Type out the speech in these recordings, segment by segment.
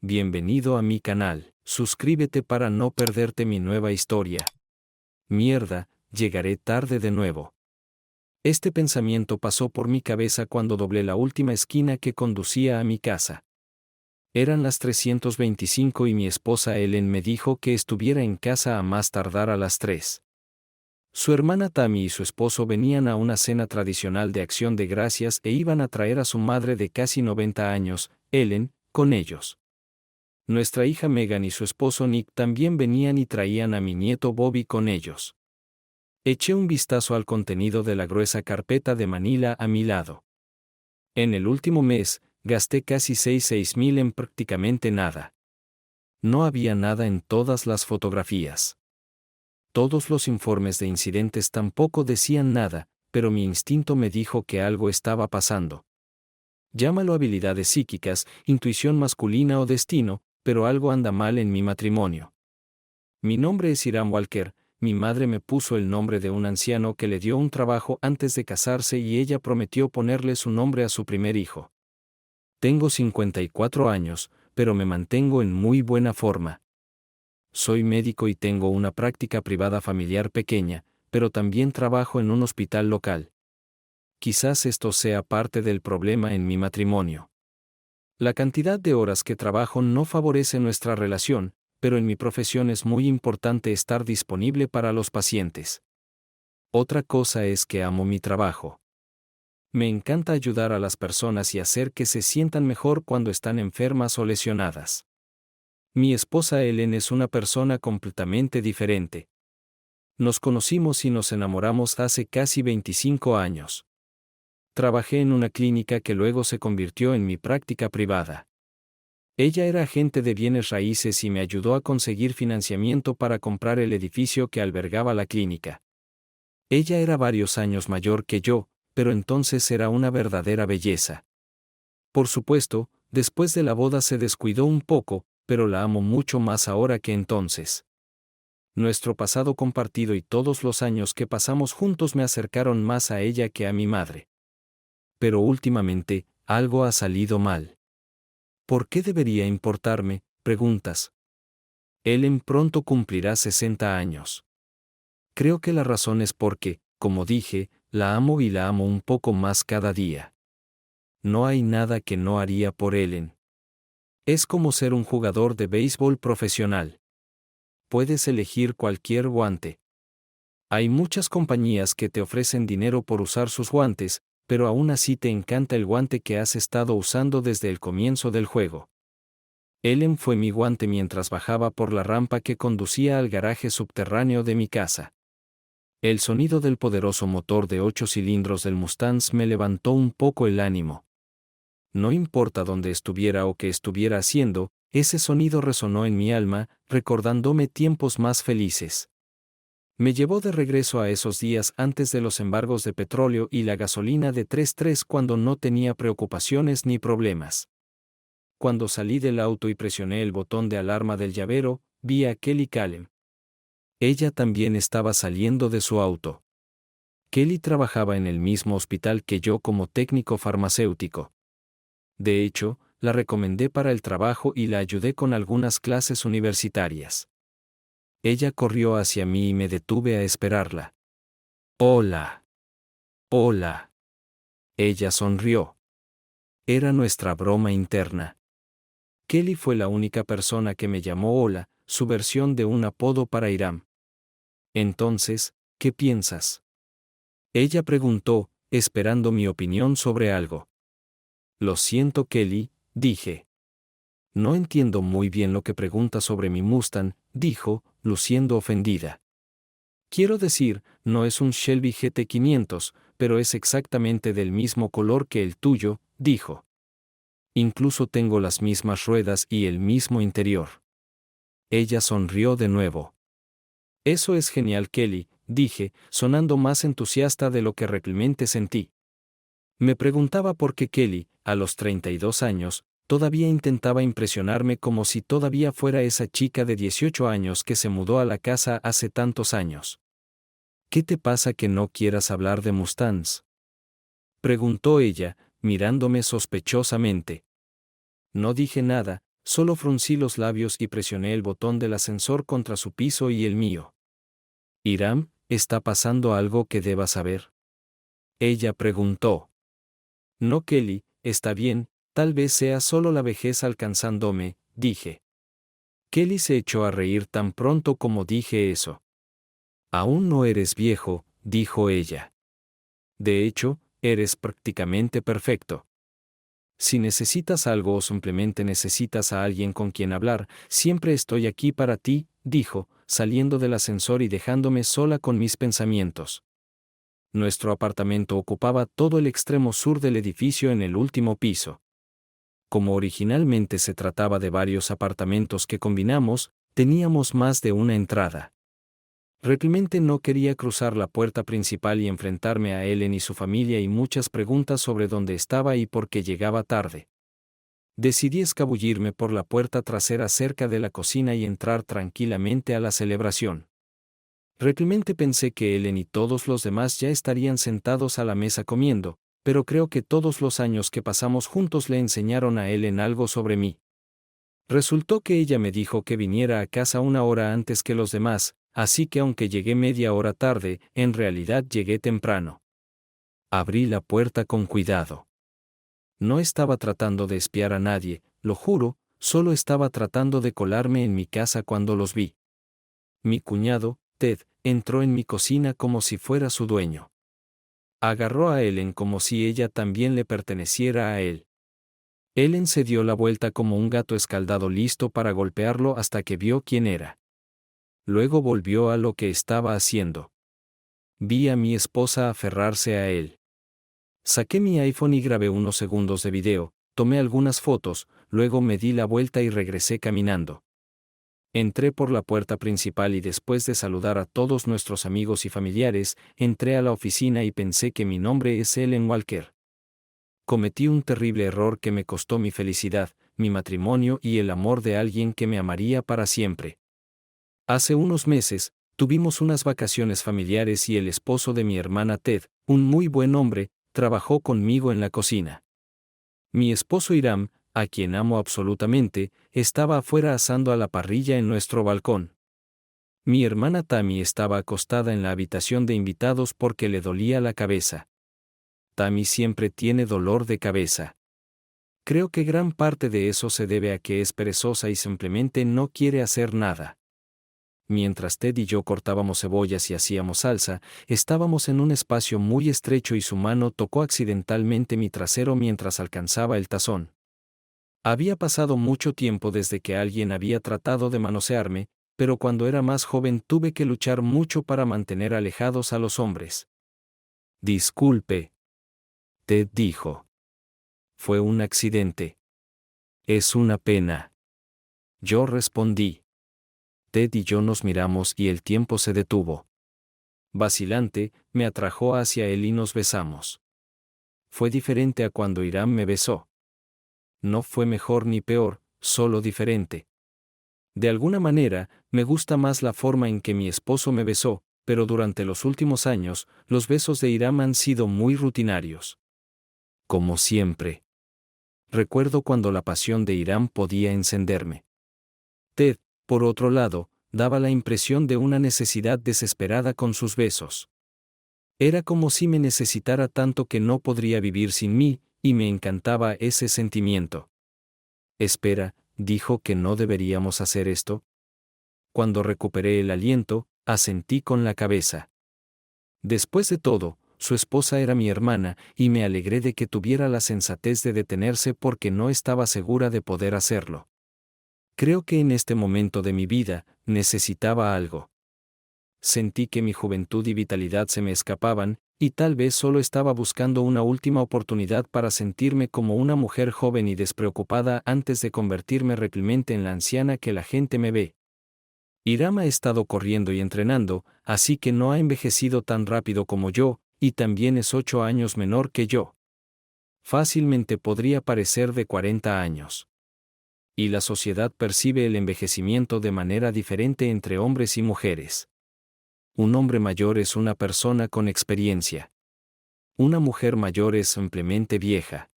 bienvenido a mi canal. Suscríbete para no perderte mi nueva historia. Mierda, llegaré tarde de nuevo. Este pensamiento pasó por mi cabeza cuando doblé la última esquina que conducía a mi casa. Eran las 3:25 y mi esposa Ellen me dijo que estuviera en casa a más tardar a las 3. Su hermana Tammy y su esposo venían a una cena tradicional de Acción de Gracias e iban a traer a su madre de casi 90 años, Ellen, con ellos. Nuestra hija Megan y su esposo Nick también venían y traían a mi nieto Bobby con ellos. Eché un vistazo al contenido de la gruesa carpeta de Manila a mi lado. En el último mes, gasté casi 6,000 en prácticamente nada. No había nada en todas las fotografías. Todos los informes de incidentes tampoco decían nada, pero mi instinto me dijo que algo estaba pasando. Llámalo habilidades psíquicas, intuición masculina o destino, pero algo anda mal en mi matrimonio. Mi nombre es Hiram Walker. Mi madre me puso el nombre de un anciano que le dio un trabajo antes de casarse y ella prometió ponerle su nombre a su primer hijo. Tengo 54 años, pero me mantengo en muy buena forma. Soy médico y tengo una práctica privada familiar pequeña, pero también trabajo en un hospital local. Quizás esto sea parte del problema en mi matrimonio. La cantidad de horas que trabajo no favorece nuestra relación, pero en mi profesión es muy importante estar disponible para los pacientes. Otra cosa es que amo mi trabajo. Me encanta ayudar a las personas y hacer que se sientan mejor cuando están enfermas o lesionadas. Mi esposa Ellen es una persona completamente diferente. Nos conocimos y nos enamoramos hace casi 25 años. Trabajé en una clínica que luego se convirtió en mi práctica privada. Ella era agente de bienes raíces y me ayudó a conseguir financiamiento para comprar el edificio que albergaba la clínica. Ella era varios años mayor que yo, pero entonces era una verdadera belleza. Por supuesto, después de la boda se descuidó un poco, pero la amo mucho más ahora que entonces. Nuestro pasado compartido y todos los años que pasamos juntos me acercaron más a ella que a mi madre. Pero últimamente, algo ha salido mal. ¿Por qué debería importarme? Preguntas. Ellen pronto cumplirá 60 años. Creo que la razón es porque, como dije, la amo y la amo un poco más cada día. No hay nada que no haría por Ellen. Es como ser un jugador de béisbol profesional. Puedes elegir cualquier guante. Hay muchas compañías que te ofrecen dinero por usar sus guantes, pero aún así te encanta el guante que has estado usando desde el comienzo del juego. Ellen fue mi guante mientras bajaba por la rampa que conducía al garaje subterráneo de mi casa. El sonido del poderoso motor de 8 cilindros del Mustang me levantó un poco el ánimo. No importa dónde estuviera o qué estuviera haciendo, ese sonido resonó en mi alma, recordándome tiempos más felices. Me llevó de regreso a esos días antes de los embargos de petróleo y la gasolina de 3.3 cuando no tenía preocupaciones ni problemas. Cuando salí del auto y presioné el botón de alarma del llavero, vi a Kelly Callem. Ella también estaba saliendo de su auto. Kelly trabajaba en el mismo hospital que yo como técnico farmacéutico. De hecho, la recomendé para el trabajo y la ayudé con algunas clases universitarias. Ella corrió hacia mí y me detuve a esperarla. Hola. Hola. Ella sonrió. Era nuestra broma interna. Kelly fue la única persona que me llamó Hola, su versión de un apodo para Hiram. Entonces, ¿qué piensas? Ella preguntó, esperando mi opinión sobre algo. Lo siento, Kelly, dije. No entiendo muy bien lo que pregunta sobre mi Mustang, dijo, luciendo ofendida. Quiero decir, no es un Shelby GT500, pero es exactamente del mismo color que el tuyo, dijo. Incluso tengo las mismas ruedas y el mismo interior. Ella sonrió de nuevo. Eso es genial, Kelly, dije, sonando más entusiasta de lo que realmente sentí. Me preguntaba por qué Kelly, a los 32 años, todavía intentaba impresionarme como si todavía fuera esa chica de 18 años que se mudó a la casa hace tantos años. ¿Qué te pasa que no quieras hablar de Mustangs? Preguntó ella, mirándome sospechosamente. No dije nada, Solo fruncí los labios y presioné el botón del ascensor contra su piso y el mío. Hiram, ¿está pasando algo que deba saber? Ella preguntó. No, Kelly, está bien, tal vez sea solo la vejez alcanzándome, dije. Kelly se echó a reír tan pronto como dije eso. Aún no eres viejo, dijo ella. De hecho, eres prácticamente perfecto. Si necesitas algo o simplemente necesitas a alguien con quien hablar, siempre estoy aquí para ti, dijo, saliendo del ascensor y dejándome sola con mis pensamientos. Nuestro apartamento ocupaba todo el extremo sur del edificio en el último piso. Como originalmente se trataba de varios apartamentos que combinamos, teníamos más de una entrada. Realmente no quería cruzar la puerta principal y enfrentarme a Ellen y su familia y muchas preguntas sobre dónde estaba y por qué llegaba tarde. Decidí escabullirme por la puerta trasera cerca de la cocina y entrar tranquilamente a la celebración. Realmente pensé que Ellen y todos los demás ya estarían sentados a la mesa comiendo, pero creo que todos los años que pasamos juntos le enseñaron a Ellen algo sobre mí. Resultó que ella me dijo que viniera a casa una hora antes que los demás, así que aunque llegué media hora tarde, en realidad llegué temprano. Abrí la puerta con cuidado. No estaba tratando de espiar a nadie, lo juro, solo estaba tratando de colarme en mi casa cuando los vi. Mi cuñado, Ted, entró en mi cocina como si fuera su dueño. Agarró a Ellen como si ella también le perteneciera a él. Ellen se dio la vuelta como un gato escaldado listo para golpearlo hasta que vio quién era. Luego volvió a lo que estaba haciendo. Vi a mi esposa aferrarse a él. Saqué mi iPhone y grabé unos segundos de video, tomé algunas fotos, luego me di la vuelta y regresé caminando. Entré por la puerta principal y después de saludar a todos nuestros amigos y familiares, entré a la oficina y pensé que mi nombre es Ellen Walker. Cometí un terrible error que me costó mi felicidad, mi matrimonio y el amor de alguien que me amaría para siempre. Hace unos meses, tuvimos unas vacaciones familiares y el esposo de mi hermana Ted, un muy buen hombre, trabajó conmigo en la cocina. Mi esposo Hiram, a quien amo absolutamente, estaba afuera asando a la parrilla en nuestro balcón. Mi hermana Tammy estaba acostada en la habitación de invitados porque le dolía la cabeza. Tammy siempre tiene dolor de cabeza. Creo que gran parte de eso se debe a que es perezosa y simplemente no quiere hacer nada. Mientras Ted y yo cortábamos cebollas y hacíamos salsa, estábamos en un espacio muy estrecho y su mano tocó accidentalmente mi trasero mientras alcanzaba el tazón. Había pasado mucho tiempo desde que alguien había tratado de manosearme, pero cuando era más joven tuve que luchar mucho para mantener alejados a los hombres. Disculpe, Ted dijo. Fue un accidente. Es una pena. Yo respondí. Ted y yo nos miramos y el tiempo se detuvo. Vacilante, me atrajo hacia él y nos besamos. Fue diferente a cuando Hiram me besó. No fue mejor ni peor, solo diferente. De alguna manera, me gusta más la forma en que mi esposo me besó, pero durante los últimos años, los besos de Hiram han sido muy rutinarios. Como siempre. Recuerdo cuando la pasión de Hiram podía encenderme. Ted, por otro lado, daba la impresión de una necesidad desesperada con sus besos. Era como si me necesitara tanto que no podría vivir sin mí, y me encantaba ese sentimiento. Espera, dijo que no deberíamos hacer esto. Cuando recuperé el aliento, asentí con la cabeza. Después de todo, su esposa era mi hermana, y me alegré de que tuviera la sensatez de detenerse porque no estaba segura de poder hacerlo. Creo que en este momento de mi vida, necesitaba algo. Sentí que mi juventud y vitalidad se me escapaban, y tal vez solo estaba buscando una última oportunidad para sentirme como una mujer joven y despreocupada antes de convertirme realmente en la anciana que la gente me ve. Hiram ha estado corriendo y entrenando, así que no ha envejecido tan rápido como yo, y también es 8 años menor que yo. Fácilmente podría parecer de 40 años. Y la sociedad percibe el envejecimiento de manera diferente entre hombres y mujeres. Un hombre mayor es una persona con experiencia. Una mujer mayor es simplemente vieja.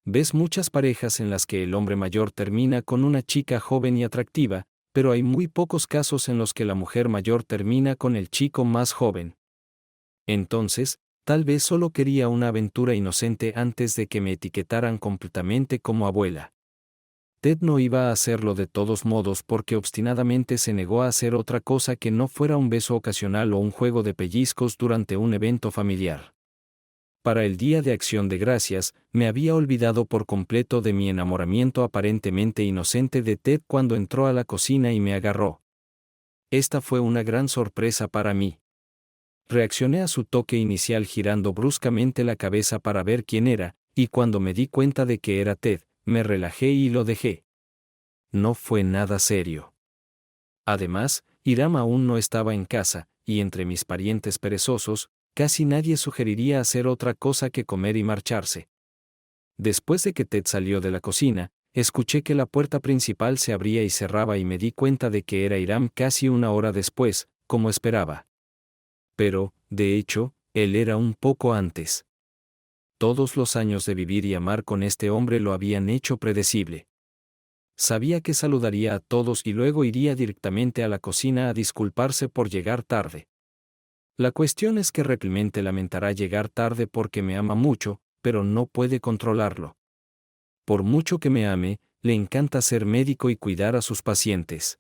Ves muchas parejas en las que el hombre mayor termina con una chica joven y atractiva, pero hay muy pocos casos en los que la mujer mayor termina con el chico más joven. Entonces, tal vez solo quería una aventura inocente antes de que me etiquetaran completamente como abuela. Ted no iba a hacerlo de todos modos porque obstinadamente se negó a hacer otra cosa que no fuera un beso ocasional o un juego de pellizcos durante un evento familiar. Para el Día de Acción de Gracias, me había olvidado por completo de mi enamoramiento aparentemente inocente de Ted cuando entró a la cocina y me agarró. Esta fue una gran sorpresa para mí. Reaccioné a su toque inicial girando bruscamente la cabeza para ver quién era, y cuando me di cuenta de que era Ted, me relajé y lo dejé. No fue nada serio. Además, Hiram aún no estaba en casa, y entre mis parientes perezosos, casi nadie sugeriría hacer otra cosa que comer y marcharse. Después de que Ted salió de la cocina, escuché que la puerta principal se abría y cerraba y me di cuenta de que era Hiram casi una hora después, como esperaba. Pero, de hecho, él era un poco antes. Todos los años de vivir y amar con este hombre lo habían hecho predecible. Sabía que saludaría a todos y luego iría directamente a la cocina a disculparse por llegar tarde. La cuestión es que realmente lamentará llegar tarde porque me ama mucho, pero no puede controlarlo. Por mucho que me ame, le encanta ser médico y cuidar a sus pacientes.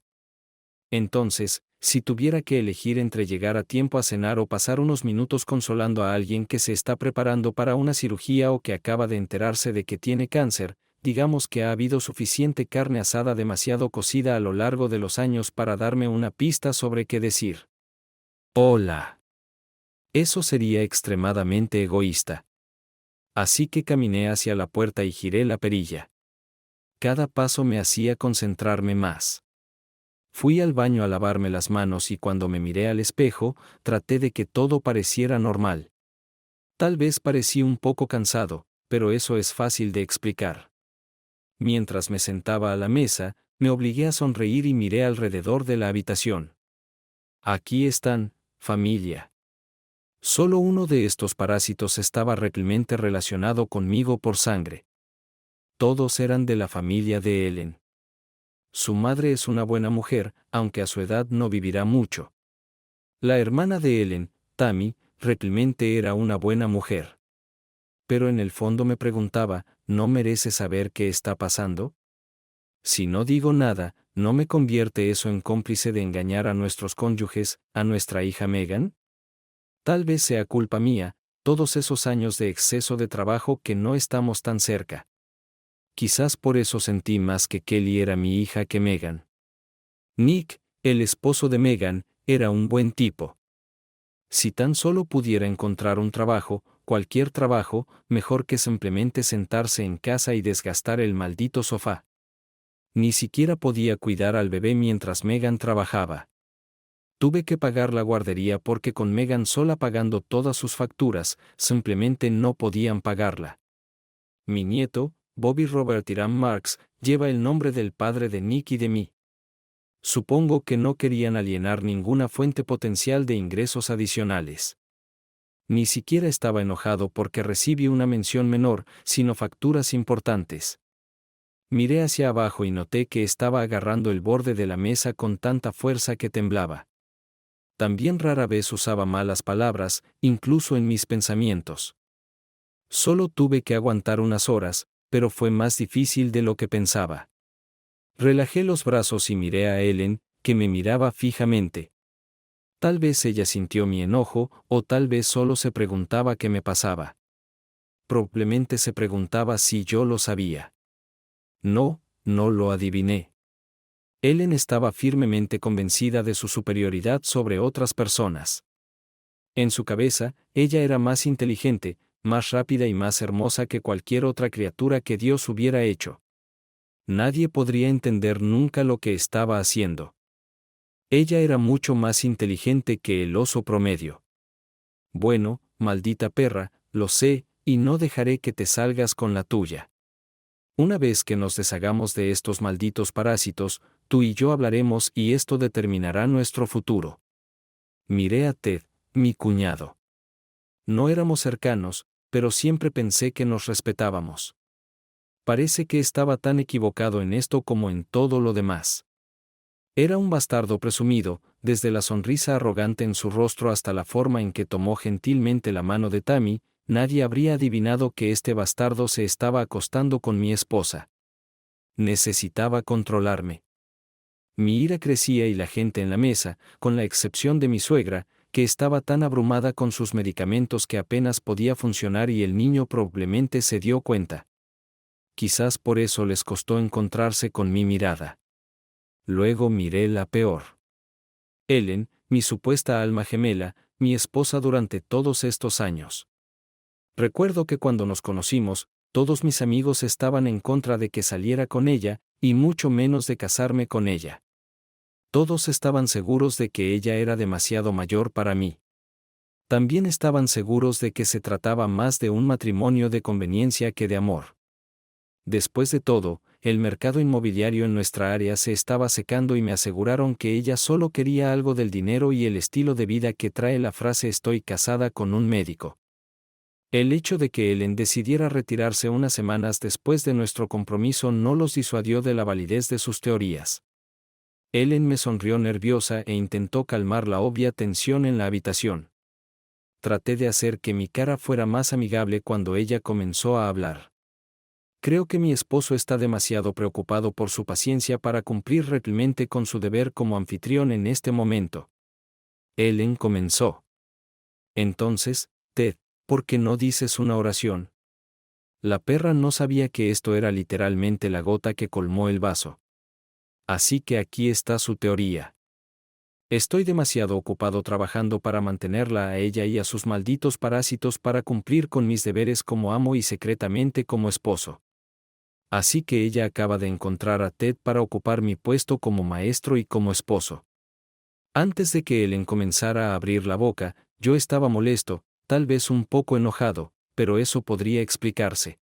Entonces, si tuviera que elegir entre llegar a tiempo a cenar o pasar unos minutos consolando a alguien que se está preparando para una cirugía o que acaba de enterarse de que tiene cáncer, digamos que ha habido suficiente carne asada demasiado cocida a lo largo de los años para darme una pista sobre qué decir. Hola. Eso sería extremadamente egoísta. Así que caminé hacia la puerta y giré la perilla. Cada paso me hacía concentrarme más. Fui al baño a lavarme las manos y cuando me miré al espejo, traté de que todo pareciera normal. Tal vez parecí un poco cansado, pero eso es fácil de explicar. Mientras me sentaba a la mesa, me obligué a sonreír y miré alrededor de la habitación. Aquí están, familia. Solo uno de estos parásitos estaba realmente relacionado conmigo por sangre. Todos eran de la familia de Ellen. Su madre es una buena mujer, aunque a su edad no vivirá mucho. La hermana de Ellen, Tammy, realmente era una buena mujer. Pero en el fondo me preguntaba, ¿no merece saber qué está pasando? Si no digo nada, ¿no me convierte eso en cómplice de engañar a nuestros cónyuges, a nuestra hija Megan? Tal vez sea culpa mía, todos esos años de exceso de trabajo que no estamos tan cerca. Quizás por eso sentí más que Kelly era mi hija que Megan. Nick, el esposo de Megan, era un buen tipo. Si tan solo pudiera encontrar un trabajo, cualquier trabajo, mejor que simplemente sentarse en casa y desgastar el maldito sofá. Ni siquiera podía cuidar al bebé mientras Megan trabajaba. Tuve que pagar la guardería porque con Megan sola pagando todas sus facturas, simplemente no podían pagarla. Mi nieto, Bobby Robert Hiram Marks, lleva el nombre del padre de Nick y de mí. Supongo que no querían alienar ninguna fuente potencial de ingresos adicionales. Ni siquiera estaba enojado porque recibí una mención menor, sino facturas importantes. Miré hacia abajo y noté que estaba agarrando el borde de la mesa con tanta fuerza que temblaba. También rara vez usaba malas palabras, incluso en mis pensamientos. Solo tuve que aguantar unas horas, pero fue más difícil de lo que pensaba. Relajé los brazos y miré a Ellen, que me miraba fijamente. Tal vez ella sintió mi enojo, o tal vez solo se preguntaba qué me pasaba. Probablemente se preguntaba si yo lo sabía. No, no lo adiviné. Ellen estaba firmemente convencida de su superioridad sobre otras personas. En su cabeza, ella era más inteligente, más rápida y más hermosa que cualquier otra criatura que Dios hubiera hecho. Nadie podría entender nunca lo que estaba haciendo. Ella era mucho más inteligente que el oso promedio. Bueno, maldita perra, lo sé, y no dejaré que te salgas con la tuya. Una vez que nos deshagamos de estos malditos parásitos, tú y yo hablaremos y esto determinará nuestro futuro. Miré a Ted, mi cuñado. No éramos cercanos, pero siempre pensé que nos respetábamos. Parece que estaba tan equivocado en esto como en todo lo demás. Era un bastardo presumido, desde la sonrisa arrogante en su rostro hasta la forma en que tomó gentilmente la mano de Tammy. Nadie habría adivinado que este bastardo se estaba acostando con mi esposa. Necesitaba controlarme. Mi ira crecía y la gente en la mesa, con la excepción de mi suegra, que estaba tan abrumada con sus medicamentos que apenas podía funcionar, y el niño probablemente se dio cuenta. Quizás por eso les costó encontrarse con mi mirada. Luego miré la peor. Ellen, mi supuesta alma gemela, mi esposa durante todos estos años. Recuerdo que cuando nos conocimos, todos mis amigos estaban en contra de que saliera con ella, y mucho menos de casarme con ella. Todos estaban seguros de que ella era demasiado mayor para mí. También estaban seguros de que se trataba más de un matrimonio de conveniencia que de amor. Después de todo, el mercado inmobiliario en nuestra área se estaba secando y me aseguraron que ella solo quería algo del dinero y el estilo de vida que trae la frase "estoy casada con un médico". El hecho de que Ellen decidiera retirarse unas semanas después de nuestro compromiso no los disuadió de la validez de sus teorías. Ellen me sonrió nerviosa e intentó calmar la obvia tensión en la habitación. Traté de hacer que mi cara fuera más amigable cuando ella comenzó a hablar. Creo que mi esposo está demasiado preocupado por su paciencia para cumplir realmente con su deber como anfitrión en este momento. Ellen comenzó. Entonces, Ted, ¿por qué no dices una oración? La perra no sabía que esto era literalmente la gota que colmó el vaso. Así que aquí está su teoría. Estoy demasiado ocupado trabajando para mantenerla a ella y a sus malditos parásitos para cumplir con mis deberes como amo y secretamente como esposo. Así que ella acaba de encontrar a Ted para ocupar mi puesto como maestro y como esposo. Antes de que Ellen comenzara a abrir la boca, yo estaba molesto, tal vez un poco enojado, pero eso podría explicarse.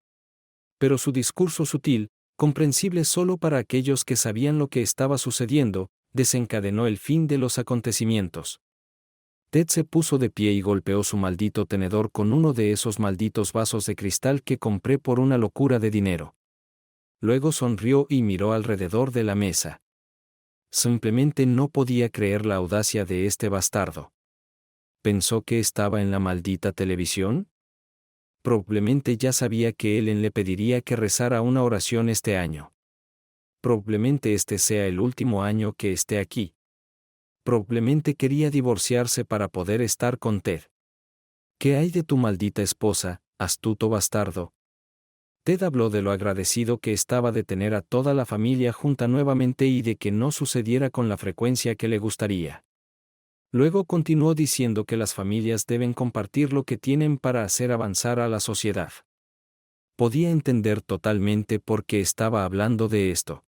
Pero su discurso sutil, comprensible solo para aquellos que sabían lo que estaba sucediendo, desencadenó el fin de los acontecimientos. Ted se puso de pie y golpeó su maldito tenedor con uno de esos malditos vasos de cristal que compré por una locura de dinero. Luego sonrió y miró alrededor de la mesa. Simplemente no podía creer la audacia de este bastardo. ¿Pensó que estaba en la maldita televisión? Probablemente ya sabía que Ellen le pediría que rezara una oración este año. Probablemente este sea el último año que esté aquí. Probablemente quería divorciarse para poder estar con Ted. ¿Qué hay de tu maldita esposa, astuto bastardo? Ted habló de lo agradecido que estaba de tener a toda la familia junta nuevamente y de que no sucediera con la frecuencia que le gustaría. Luego continuó diciendo que las familias deben compartir lo que tienen para hacer avanzar a la sociedad. Podía entender totalmente por qué estaba hablando de esto.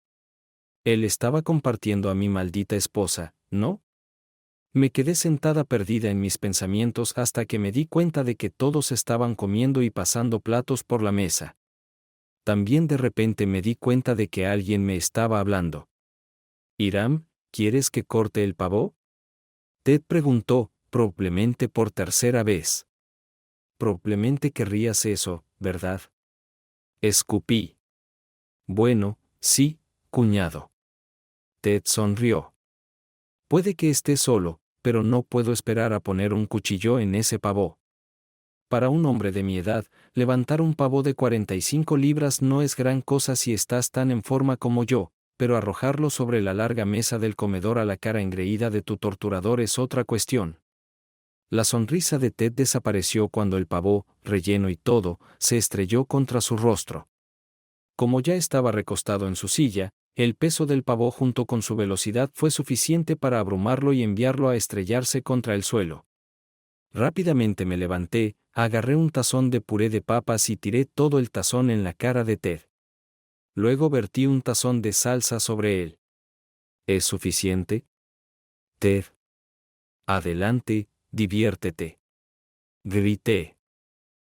Él estaba compartiendo a mi maldita esposa, ¿no? Me quedé sentada perdida en mis pensamientos hasta que me di cuenta de que todos estaban comiendo y pasando platos por la mesa. También de repente me di cuenta de que alguien me estaba hablando. Hiram, ¿quieres que corte el pavo? Ted preguntó, probablemente por tercera vez. Probablemente querrías eso, ¿verdad? Escupí. Bueno, sí, cuñado. Ted sonrió. Puede que esté solo, pero no puedo esperar a poner un cuchillo en ese pavo. Para un hombre de mi edad, levantar un pavo de 45 libras no es gran cosa si estás tan en forma como yo, pero arrojarlo sobre la larga mesa del comedor a la cara engreída de tu torturador es otra cuestión. La sonrisa de Ted desapareció cuando el pavo, relleno y todo, se estrelló contra su rostro. Como ya estaba recostado en su silla, el peso del pavo junto con su velocidad fue suficiente para abrumarlo y enviarlo a estrellarse contra el suelo. Rápidamente me levanté, agarré un tazón de puré de papas y tiré todo el tazón en la cara de Ted. Luego vertí un tazón de salsa sobre él. ¿Es suficiente? Ted. Adelante, diviértete. Grité.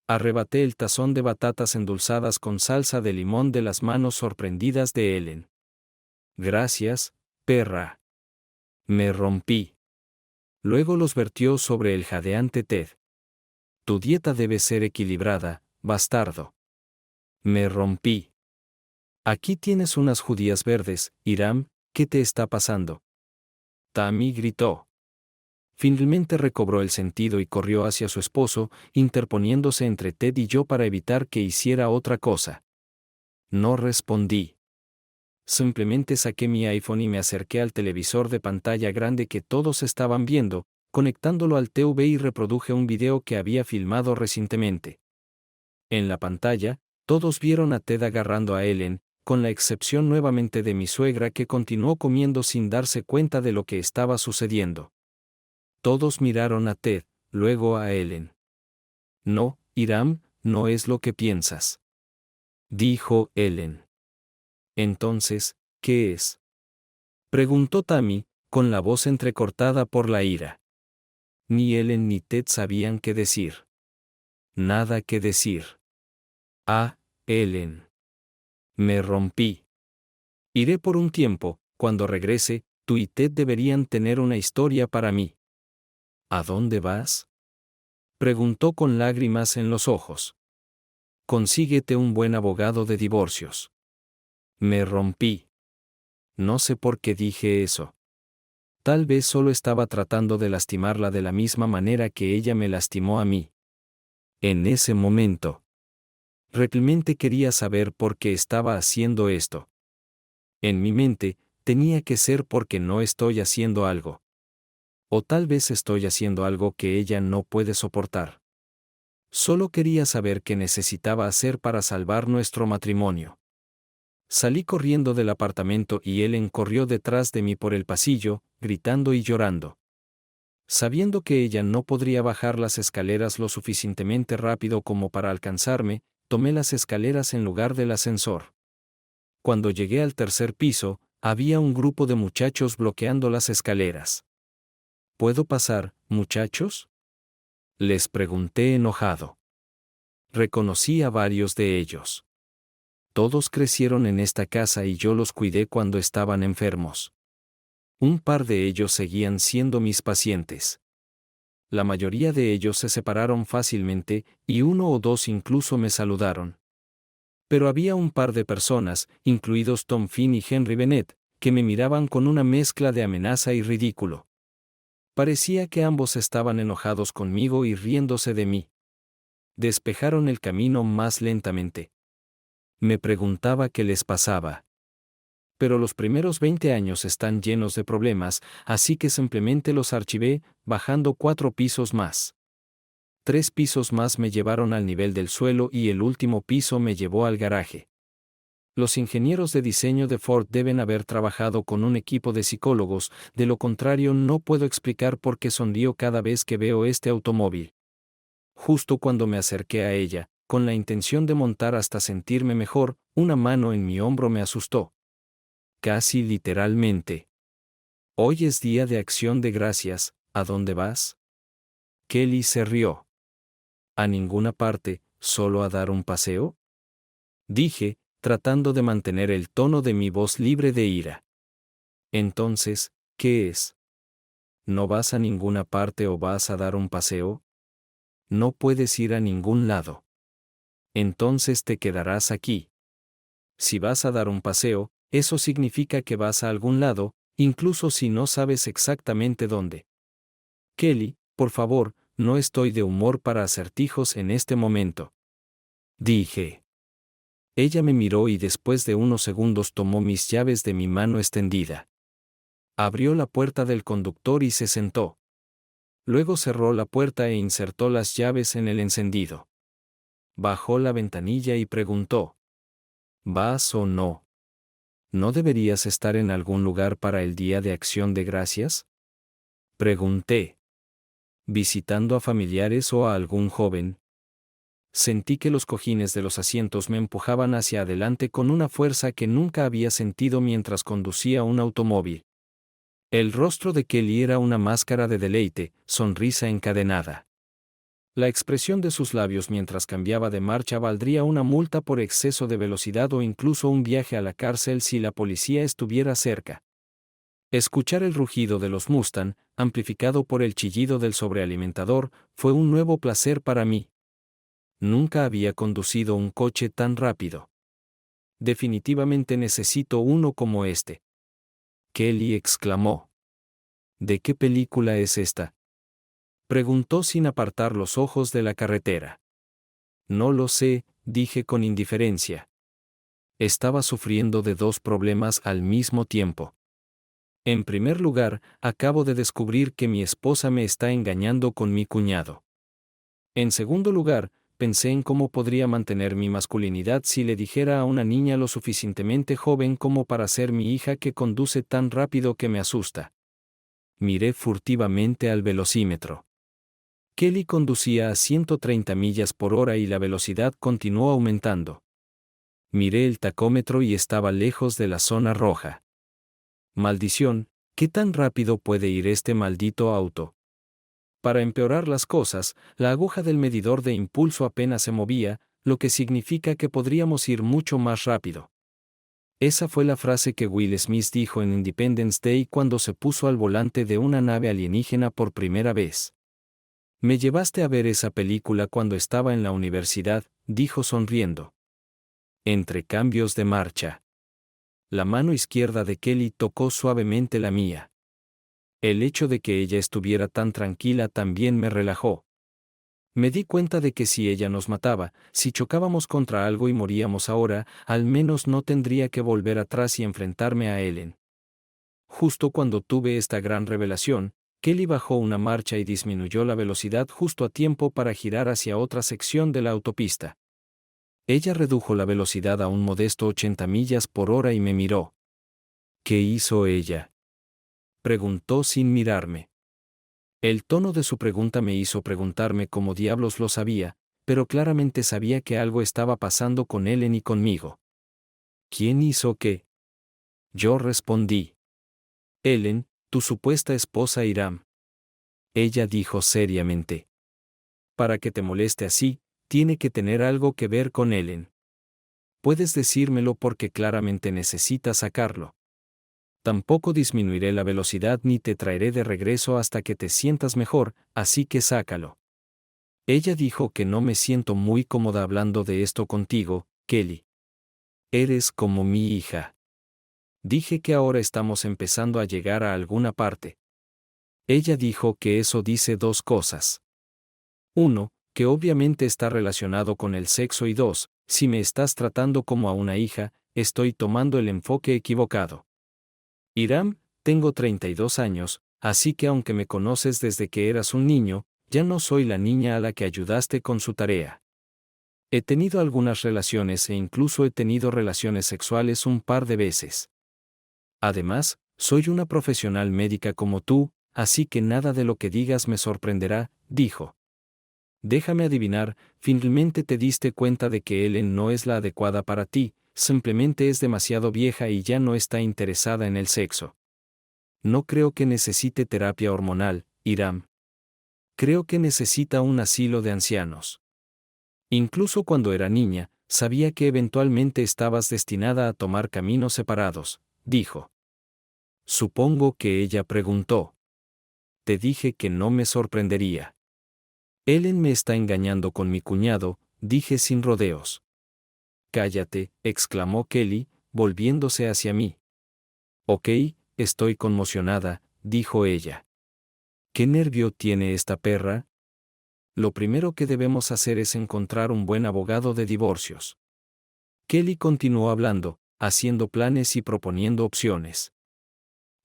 Arrebaté el tazón de batatas endulzadas con salsa de limón de las manos sorprendidas de Ellen. Gracias, perra. Me rompí. Luego los vertió sobre el jadeante Ted. Tu dieta debe ser equilibrada, bastardo. Me rompí. Aquí tienes unas judías verdes, Hiram, ¿qué te está pasando? Tammy gritó. Finalmente recobró el sentido y corrió hacia su esposo, interponiéndose entre Ted y yo para evitar que hiciera otra cosa. No respondí. Simplemente saqué mi iPhone y me acerqué al televisor de pantalla grande que todos estaban viendo, conectándolo al TV y reproduje un video que había filmado recientemente. En la pantalla, todos vieron a Ted agarrando a Ellen, con la excepción nuevamente de mi suegra que continuó comiendo sin darse cuenta de lo que estaba sucediendo. Todos miraron a Ted, luego a Ellen. No, Hiram, no es lo que piensas, dijo Ellen. Entonces, ¿qué es? Preguntó Tammy, con la voz entrecortada por la ira. Ni Ellen ni Ted sabían qué decir. Nada que decir. Ah, Ellen. Me rompí. Iré por un tiempo, cuando regrese, tú y Ted deberían tener una historia para mí. ¿A dónde vas? Preguntó con lágrimas en los ojos. Consíguete un buen abogado de divorcios. Me rompí. No sé por qué dije eso. Tal vez solo estaba tratando de lastimarla de la misma manera que ella me lastimó a mí. En ese momento, realmente quería saber por qué estaba haciendo esto. En mi mente, tenía que ser porque no estoy haciendo algo. O tal vez estoy haciendo algo que ella no puede soportar. Solo quería saber qué necesitaba hacer para salvar nuestro matrimonio. Salí corriendo del apartamento y Ellen corrió detrás de mí por el pasillo, gritando y llorando. Sabiendo que ella no podría bajar las escaleras lo suficientemente rápido como para alcanzarme, tomé las escaleras en lugar del ascensor. Cuando llegué al tercer piso, había un grupo de muchachos bloqueando las escaleras. ¿Puedo pasar, muchachos? Les pregunté enojado. Reconocí a varios de ellos. Todos crecieron en esta casa y yo los cuidé cuando estaban enfermos. Un par de ellos seguían siendo mis pacientes. La mayoría de ellos se separaron fácilmente, y uno o dos incluso me saludaron. Pero había un par de personas, incluidos Tom Finn y Henry Bennett, que me miraban con una mezcla de amenaza y ridículo. Parecía que ambos estaban enojados conmigo y riéndose de mí. Despejaron el camino más lentamente. Me preguntaba qué les pasaba. Pero los primeros 20 años están llenos de problemas, así que simplemente los archivé, bajando 4 pisos más. 3 pisos más me llevaron al nivel del suelo y el último piso me llevó al garaje. Los ingenieros de diseño de Ford deben haber trabajado con un equipo de psicólogos, de lo contrario no puedo explicar por qué sonrío cada vez que veo este automóvil. Justo cuando me acerqué a ella, con la intención de montar hasta sentirme mejor, una mano en mi hombro me asustó. Casi literalmente. Hoy es día de acción de gracias, ¿a dónde vas? Kelly se rió. A ninguna parte, ¿solo a dar un paseo? Dije, tratando de mantener el tono de mi voz libre de ira. Entonces, ¿qué es? ¿No vas a ninguna parte o vas a dar un paseo? No puedes ir a ningún lado. Entonces te quedarás aquí. Si vas a dar un paseo, eso significa que vas a algún lado, incluso si no sabes exactamente dónde. Kelly, por favor, no estoy de humor para acertijos en este momento. Dije. Ella me miró y después de unos segundos tomó mis llaves de mi mano extendida. Abrió la puerta del conductor y se sentó. Luego cerró la puerta e insertó las llaves en el encendido. Bajó la ventanilla y preguntó: ¿vas o no? ¿No deberías estar en algún lugar para el Día de Acción de Gracias? Pregunté. ¿Visitando a familiares o a algún joven? Sentí que los cojines de los asientos me empujaban hacia adelante con una fuerza que nunca había sentido mientras conducía un automóvil. El rostro de Kelly era una máscara de deleite, sonrisa encadenada. La expresión de sus labios mientras cambiaba de marcha valdría una multa por exceso de velocidad o incluso un viaje a la cárcel si la policía estuviera cerca. Escuchar el rugido de los Mustang, amplificado por el chillido del sobrealimentador, fue un nuevo placer para mí. Nunca había conducido un coche tan rápido. definitivamente necesito uno como este. Kelly exclamó. ¿De qué película es esta? Preguntó sin apartar los ojos de la carretera. No lo sé, dije con indiferencia. Estaba sufriendo de dos problemas al mismo tiempo. En primer lugar, acabo de descubrir que mi esposa me está engañando con mi cuñado. En segundo lugar, pensé en cómo podría mantener mi masculinidad si le dijera a una niña lo suficientemente joven como para ser mi hija que conduce tan rápido que me asusta. Miré furtivamente al velocímetro. Kelly conducía a 130 millas por hora y la velocidad continuó aumentando. Miré el tacómetro y estaba lejos de la zona roja. Maldición, ¿qué tan rápido puede ir este maldito auto? Para empeorar las cosas, la aguja del medidor de impulso apenas se movía, lo que significa que podríamos ir mucho más rápido. Esa fue la frase que Will Smith dijo en Independence Day cuando se puso al volante de una nave alienígena por primera vez. Me llevaste a ver esa película cuando estaba en la universidad, dijo sonriendo. Entre cambios de marcha. La mano izquierda de Kelly tocó suavemente la mía. El hecho de que ella estuviera tan tranquila también me relajó. Me di cuenta de que si ella nos mataba, si chocábamos contra algo y moríamos ahora, al menos no tendría que volver atrás y enfrentarme a Ellen. Justo cuando tuve esta gran revelación, Kelly bajó una marcha y disminuyó la velocidad justo a tiempo para girar hacia otra sección de la autopista. Ella redujo la velocidad a un modesto 80 millas por hora y me miró. ¿Qué hizo ella?, preguntó sin mirarme. El tono de su pregunta me hizo preguntarme cómo diablos lo sabía, pero claramente sabía que algo estaba pasando con Ellen y conmigo. ¿Quién hizo qué? Yo respondí. Ellen, tu supuesta esposa Hiram. Ella dijo seriamente. Para que te moleste así, tiene que tener algo que ver con Ellen. Puedes decírmelo porque claramente necesitas sacarlo. Tampoco disminuiré la velocidad ni te traeré de regreso hasta que te sientas mejor, así que sácalo. Ella dijo que no me siento muy cómoda hablando de esto contigo, Kelly. Eres como mi hija. Dije que ahora estamos empezando a llegar a alguna parte. Ella dijo que eso dice dos cosas. 1, que obviamente está relacionado con el sexo y 2, si me estás tratando como a una hija, estoy tomando el enfoque equivocado. Hiram, tengo 32 años, así que aunque me conoces desde que eras un niño, ya no soy la niña a la que ayudaste con su tarea. He tenido algunas relaciones e incluso he tenido relaciones sexuales un par de veces. Además, soy una profesional médica como tú, así que nada de lo que digas me sorprenderá, dijo. Déjame adivinar, finalmente te diste cuenta de que Ellen no es la adecuada para ti, simplemente es demasiado vieja y ya no está interesada en el sexo. No creo que necesite terapia hormonal, Hiram. Creo que necesita un asilo de ancianos. Incluso cuando era niña, sabía que eventualmente estabas destinada a tomar caminos separados, dijo. Supongo que ella preguntó. Te dije que no me sorprendería. Ellen me está engañando con mi cuñado, dije sin rodeos. Cállate, exclamó Kelly, volviéndose hacia mí. Ok, estoy conmocionada, dijo ella. ¿Qué nervio tiene esta perra? Lo primero que debemos hacer es encontrar un buen abogado de divorcios. Kelly continuó hablando, haciendo planes y proponiendo opciones.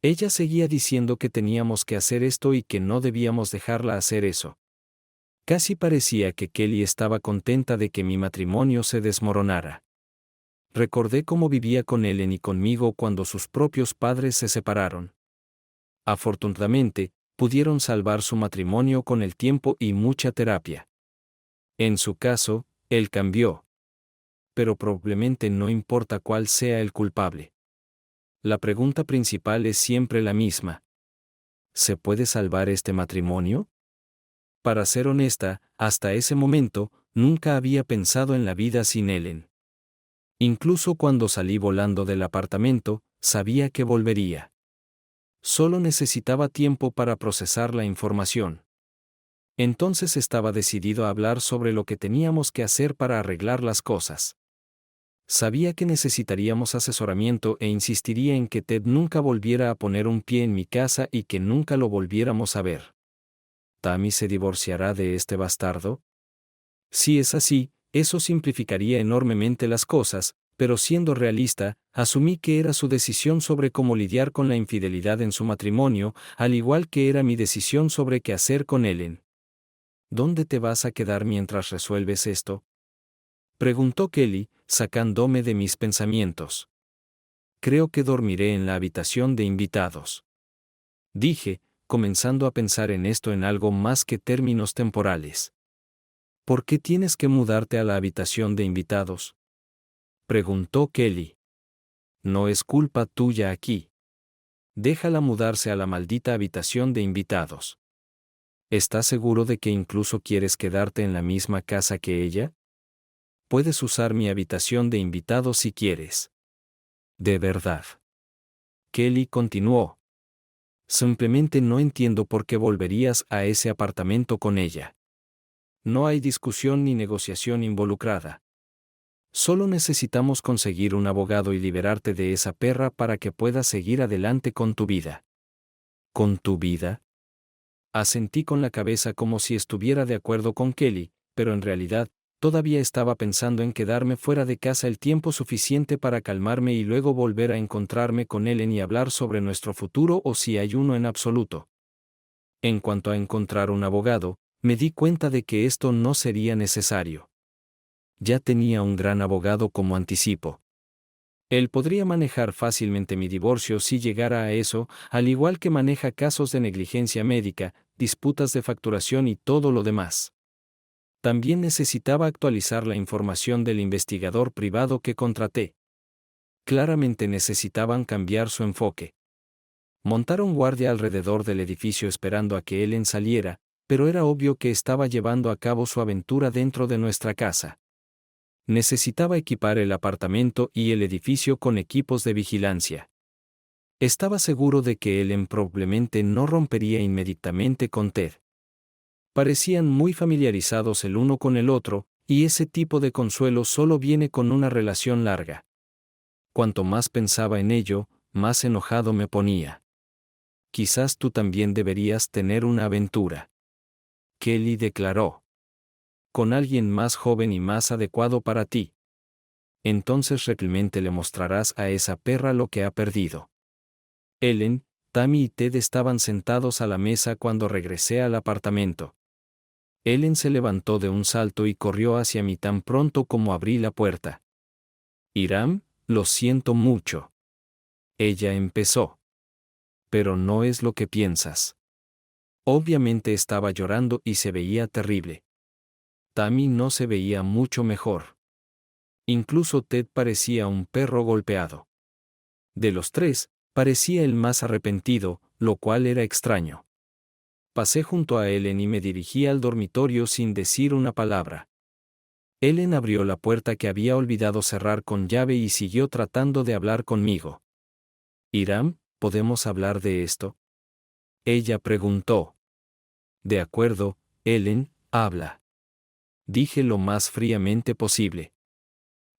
Ella seguía diciendo que teníamos que hacer esto y que no debíamos dejarla hacer eso. Casi parecía que Kelly estaba contenta de que mi matrimonio se desmoronara. Recordé cómo vivía con Ellen y conmigo cuando sus propios padres se separaron. Afortunadamente, pudieron salvar su matrimonio con el tiempo y mucha terapia. En su caso, él cambió. Pero probablemente no importa cuál sea el culpable. La pregunta principal es siempre la misma. ¿Se puede salvar este matrimonio? Para ser honesta, hasta ese momento, nunca había pensado en la vida sin Ellen. Incluso cuando salí volando del apartamento, sabía que volvería. Solo necesitaba tiempo para procesar la información. Entonces estaba decidido a hablar sobre lo que teníamos que hacer para arreglar las cosas. Sabía que necesitaríamos asesoramiento e insistiría en que Ted nunca volviera a poner un pie en mi casa y que nunca lo volviéramos a ver. ¿Tammy se divorciará de este bastardo? Si es así, eso simplificaría enormemente las cosas, pero siendo realista, asumí que era su decisión sobre cómo lidiar con la infidelidad en su matrimonio, al igual que era mi decisión sobre qué hacer con Ellen. ¿Dónde te vas a quedar mientras resuelves esto?, preguntó Kelly, sacándome de mis pensamientos. Creo que dormiré en la habitación de invitados, dije, comenzando a pensar en esto en algo más que términos temporales. ¿Por qué tienes que mudarte a la habitación de invitados?, preguntó Kelly. No es culpa tuya aquí. Déjala mudarse a la maldita habitación de invitados. ¿Estás seguro de que incluso quieres quedarte en la misma casa que ella? Puedes usar mi habitación de invitados si quieres. De verdad. Kelly continuó. Simplemente no entiendo por qué volverías a ese apartamento con ella. No hay discusión ni negociación involucrada. Solo necesitamos conseguir un abogado y liberarte de esa perra para que puedas seguir adelante con tu vida. ¿Con tu vida? Asentí con la cabeza como si estuviera de acuerdo con Kelly, pero en realidad, todavía estaba pensando en quedarme fuera de casa el tiempo suficiente para calmarme y luego volver a encontrarme con Ellen y hablar sobre nuestro futuro o si hay uno en absoluto. En cuanto a encontrar un abogado, me di cuenta de que esto no sería necesario. Ya tenía un gran abogado como anticipo. Él podría manejar fácilmente mi divorcio si llegara a eso, al igual que maneja casos de negligencia médica, disputas de facturación y todo lo demás. También necesitaba actualizar la información del investigador privado que contraté. Claramente necesitaban cambiar su enfoque. Montaron guardia alrededor del edificio esperando a que Ellen saliera, pero era obvio que estaba llevando a cabo su aventura dentro de nuestra casa. Necesitaba equipar el apartamento y el edificio con equipos de vigilancia. Estaba seguro de que Ellen probablemente no rompería inmediatamente con Ted. Parecían muy familiarizados el uno con el otro, y ese tipo de consuelo solo viene con una relación larga. Cuanto más pensaba en ello, más enojado me ponía. Quizás tú también deberías tener una aventura, Kelly declaró. Con alguien más joven y más adecuado para ti. Entonces realmente le mostrarás a esa perra lo que ha perdido. Ellen, Tammy y Ted estaban sentados a la mesa cuando regresé al apartamento. Ellen se levantó de un salto y corrió hacia mí tan pronto como abrí la puerta. Hiram, lo siento mucho. Ella empezó. Pero no es lo que piensas. Obviamente estaba llorando y se veía terrible. Tammy no se veía mucho mejor. Incluso Ted parecía un perro golpeado. De los tres, parecía el más arrepentido, lo cual era extraño. Pasé junto a Ellen y me dirigí al dormitorio sin decir una palabra. Ellen abrió la puerta que había olvidado cerrar con llave y siguió tratando de hablar conmigo. Hiram, ¿podemos hablar de esto?, ella preguntó. De acuerdo, Ellen, habla. Dije lo más fríamente posible.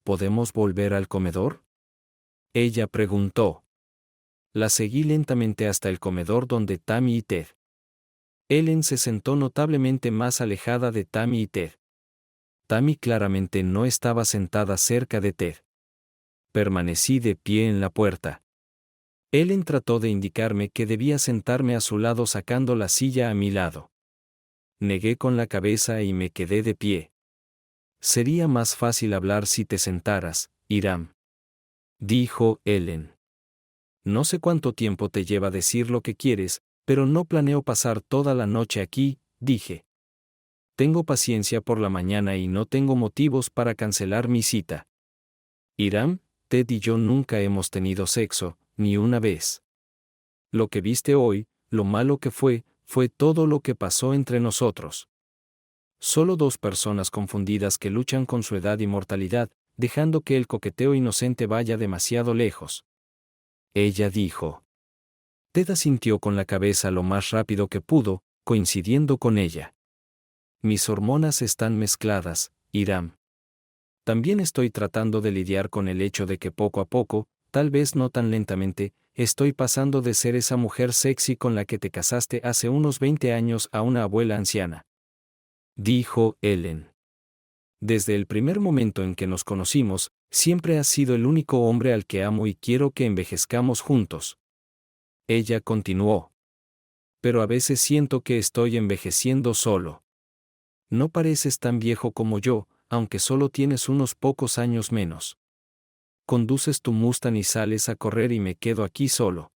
¿Podemos volver al comedor?, ella preguntó. La seguí lentamente hasta el comedor donde Tammy y Ted. Ellen se sentó notablemente más alejada de Tammy y Ted. Tammy claramente no estaba sentada cerca de Ted. Permanecí de pie en la puerta. Ellen trató de indicarme que debía sentarme a su lado sacando la silla a mi lado. Negué con la cabeza y me quedé de pie. Sería más fácil hablar si te sentaras, Hiram, dijo Ellen. No sé cuánto tiempo te lleva decir lo que quieres, pero no planeo pasar toda la noche aquí, dije. Tengo paciencia por la mañana y no tengo motivos para cancelar mi cita. Hiram, Ted y yo nunca hemos tenido sexo, ni una vez. Lo que viste hoy, lo malo que fue todo lo que pasó entre nosotros. Solo dos personas confundidas que luchan con su edad y mortalidad, dejando que el coqueteo inocente vaya demasiado lejos. Ella dijo. Ted asintió con la cabeza lo más rápido que pudo, coincidiendo con ella. Mis hormonas están mezcladas, Hiram. También estoy tratando de lidiar con el hecho de que poco a poco, tal vez no tan lentamente, estoy pasando de ser esa mujer sexy con la que te casaste hace unos 20 años a una abuela anciana. Dijo Ellen. Desde el primer momento en que nos conocimos, siempre has sido el único hombre al que amo y quiero que envejezcamos juntos. Ella continuó. Pero a veces siento que estoy envejeciendo solo. No pareces tan viejo como yo, aunque solo tienes unos pocos años menos. Conduces tu Mustang y sales a correr y me quedo aquí solo.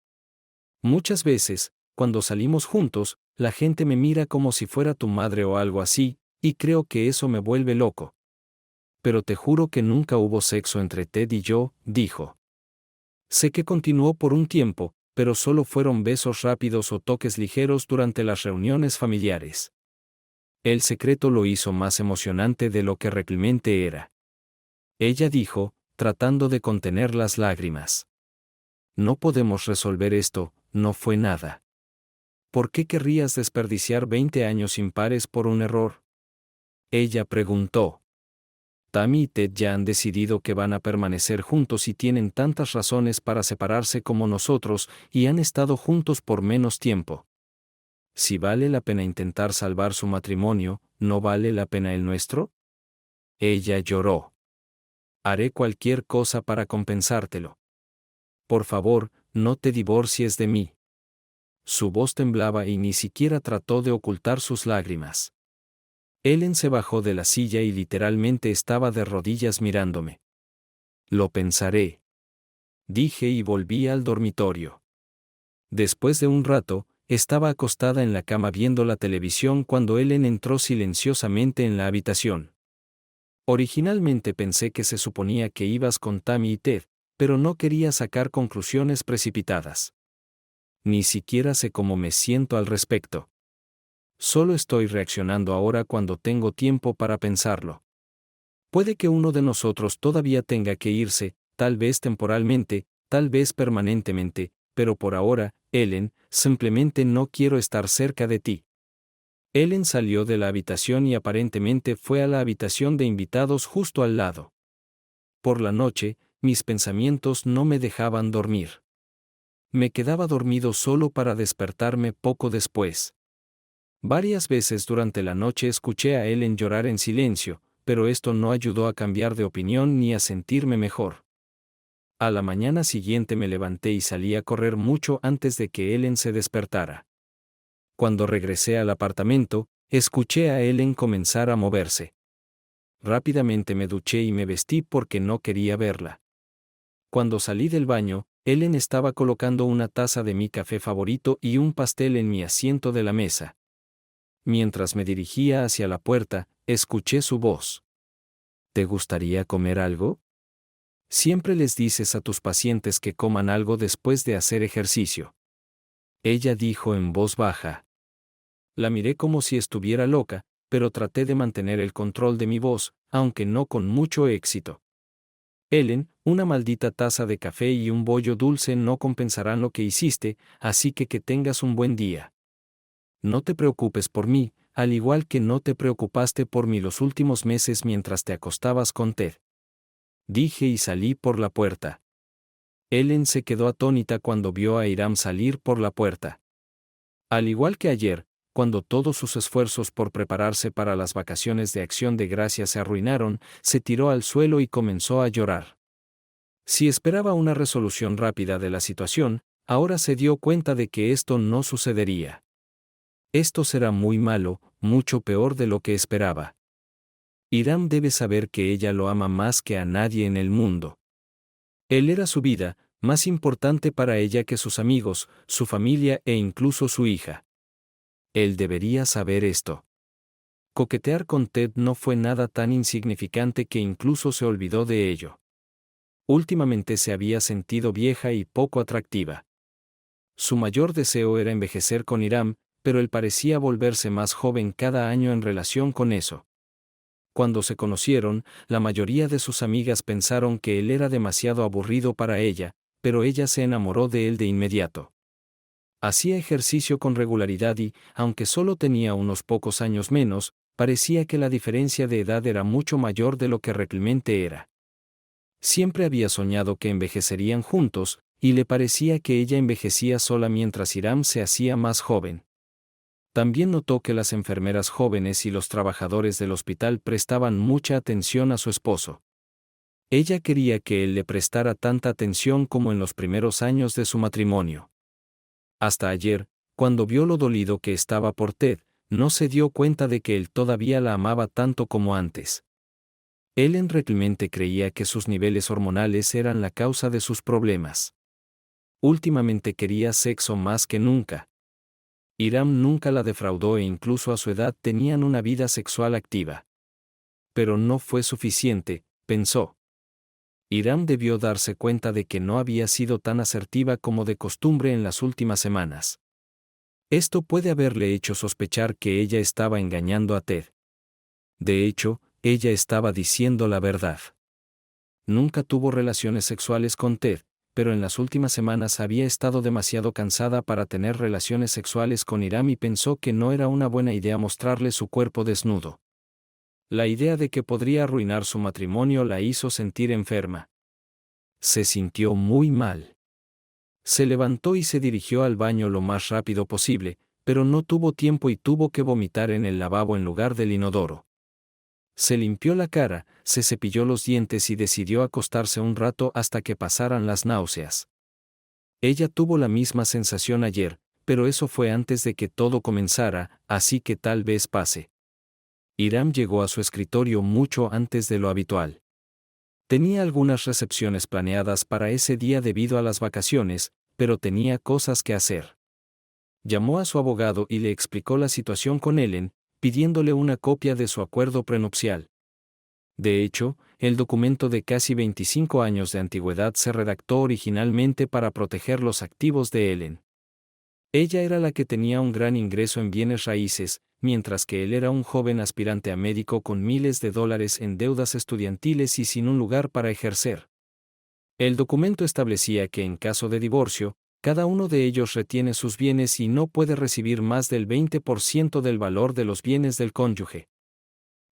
Muchas veces, cuando salimos juntos, la gente me mira como si fuera tu madre o algo así, y creo que eso me vuelve loco. Pero te juro que nunca hubo sexo entre Ted y yo, dijo. Sé que continuó por un tiempo, pero solo fueron besos rápidos o toques ligeros durante las reuniones familiares. El secreto lo hizo más emocionante de lo que realmente era. Ella dijo, tratando de contener las lágrimas. No podemos resolver esto, no fue nada. ¿Por qué querrías desperdiciar 20 años impares por un error? Ella preguntó. Tammy y Ted ya han decidido que van a permanecer juntos y tienen tantas razones para separarse como nosotros, y han estado juntos por menos tiempo. Si vale la pena intentar salvar su matrimonio, ¿no vale la pena el nuestro? Ella lloró. Haré cualquier cosa para compensártelo. Por favor, no te divorcies de mí. Su voz temblaba y ni siquiera trató de ocultar sus lágrimas. Ellen se bajó de la silla y literalmente estaba de rodillas mirándome. Lo pensaré. Dije y volví al dormitorio. Después de un rato, estaba acostada en la cama viendo la televisión cuando Ellen entró silenciosamente en la habitación. Originalmente pensé que se suponía que ibas con Tammy y Ted, pero no quería sacar conclusiones precipitadas. Ni siquiera sé cómo me siento al respecto. Solo estoy reaccionando ahora cuando tengo tiempo para pensarlo. Puede que uno de nosotros todavía tenga que irse, tal vez temporalmente, tal vez permanentemente, pero por ahora, Ellen, simplemente no quiero estar cerca de ti. Ellen salió de la habitación y aparentemente fue a la habitación de invitados justo al lado. Por la noche, mis pensamientos no me dejaban dormir. Me quedaba dormido solo para despertarme poco después. Varias veces durante la noche escuché a Ellen llorar en silencio, pero esto no ayudó a cambiar de opinión ni a sentirme mejor. A la mañana siguiente me levanté y salí a correr mucho antes de que Ellen se despertara. Cuando regresé al apartamento, escuché a Ellen comenzar a moverse. Rápidamente me duché y me vestí porque no quería verla. Cuando salí del baño, Ellen estaba colocando una taza de mi café favorito y un pastel en mi asiento de la mesa. Mientras me dirigía hacia la puerta, escuché su voz. ¿Te gustaría comer algo? Siempre les dices a tus pacientes que coman algo después de hacer ejercicio. Ella dijo en voz baja. La miré como si estuviera loca, pero traté de mantener el control de mi voz, aunque no con mucho éxito. Ellen, una maldita taza de café y un bollo dulce no compensarán lo que hiciste, así que tengas un buen día. No te preocupes por mí, al igual que no te preocupaste por mí los últimos meses mientras te acostabas con Ted. Dije y salí por la puerta. Ellen se quedó atónita cuando vio a Hiram salir por la puerta. Al igual que ayer, cuando todos sus esfuerzos por prepararse para las vacaciones de Acción de Gracias se arruinaron, se tiró al suelo y comenzó a llorar. Si esperaba una resolución rápida de la situación, ahora se dio cuenta de que esto no sucedería. Esto será muy malo, mucho peor de lo que esperaba. Hiram debe saber que ella lo ama más que a nadie en el mundo. Él era su vida, más importante para ella que sus amigos, su familia e incluso su hija. Él debería saber esto. Coquetear con Ted no fue nada tan insignificante que incluso se olvidó de ello. Últimamente se había sentido vieja y poco atractiva. Su mayor deseo era envejecer con Hiram, pero él parecía volverse más joven cada año en relación con eso. Cuando se conocieron, la mayoría de sus amigas pensaron que él era demasiado aburrido para ella, pero ella se enamoró de él de inmediato. Hacía ejercicio con regularidad y, aunque solo tenía unos pocos años menos, parecía que la diferencia de edad era mucho mayor de lo que realmente era. Siempre había soñado que envejecerían juntos, y le parecía que ella envejecía sola mientras Hiram se hacía más joven. También notó que las enfermeras jóvenes y los trabajadores del hospital prestaban mucha atención a su esposo. Ella quería que él le prestara tanta atención como en los primeros años de su matrimonio. Hasta ayer, cuando vio lo dolido que estaba por Ted, no se dio cuenta de que él todavía la amaba tanto como antes. Ellen realmente creía que sus niveles hormonales eran la causa de sus problemas. Últimamente quería sexo más que nunca. Hiram nunca la defraudó e incluso a su edad tenían una vida sexual activa. Pero no fue suficiente, pensó. Hiram debió darse cuenta de que no había sido tan asertiva como de costumbre en las últimas semanas. Esto puede haberle hecho sospechar que ella estaba engañando a Ted. De hecho, ella estaba diciendo la verdad. Nunca tuvo relaciones sexuales con Ted, pero en las últimas semanas había estado demasiado cansada para tener relaciones sexuales con Hiram y pensó que no era una buena idea mostrarle su cuerpo desnudo. La idea de que podría arruinar su matrimonio la hizo sentir enferma. Se sintió muy mal. Se levantó y se dirigió al baño lo más rápido posible, pero no tuvo tiempo y tuvo que vomitar en el lavabo en lugar del inodoro. Se limpió la cara, se cepilló los dientes y decidió acostarse un rato hasta que pasaran las náuseas. Ella tuvo la misma sensación ayer, pero eso fue antes de que todo comenzara, así que tal vez pase. Hiram llegó a su escritorio mucho antes de lo habitual. Tenía algunas recepciones planeadas para ese día debido a las vacaciones, pero tenía cosas que hacer. Llamó a su abogado y le explicó la situación con Ellen, pidiéndole una copia de su acuerdo prenupcial. De hecho, el documento de casi 25 años de antigüedad se redactó originalmente para proteger los activos de Ellen. Ella era la que tenía un gran ingreso en bienes raíces, mientras que él era un joven aspirante a médico con miles de dólares en deudas estudiantiles y sin un lugar para ejercer. El documento establecía que en caso de divorcio, cada uno de ellos retiene sus bienes y no puede recibir más del 20% del valor de los bienes del cónyuge.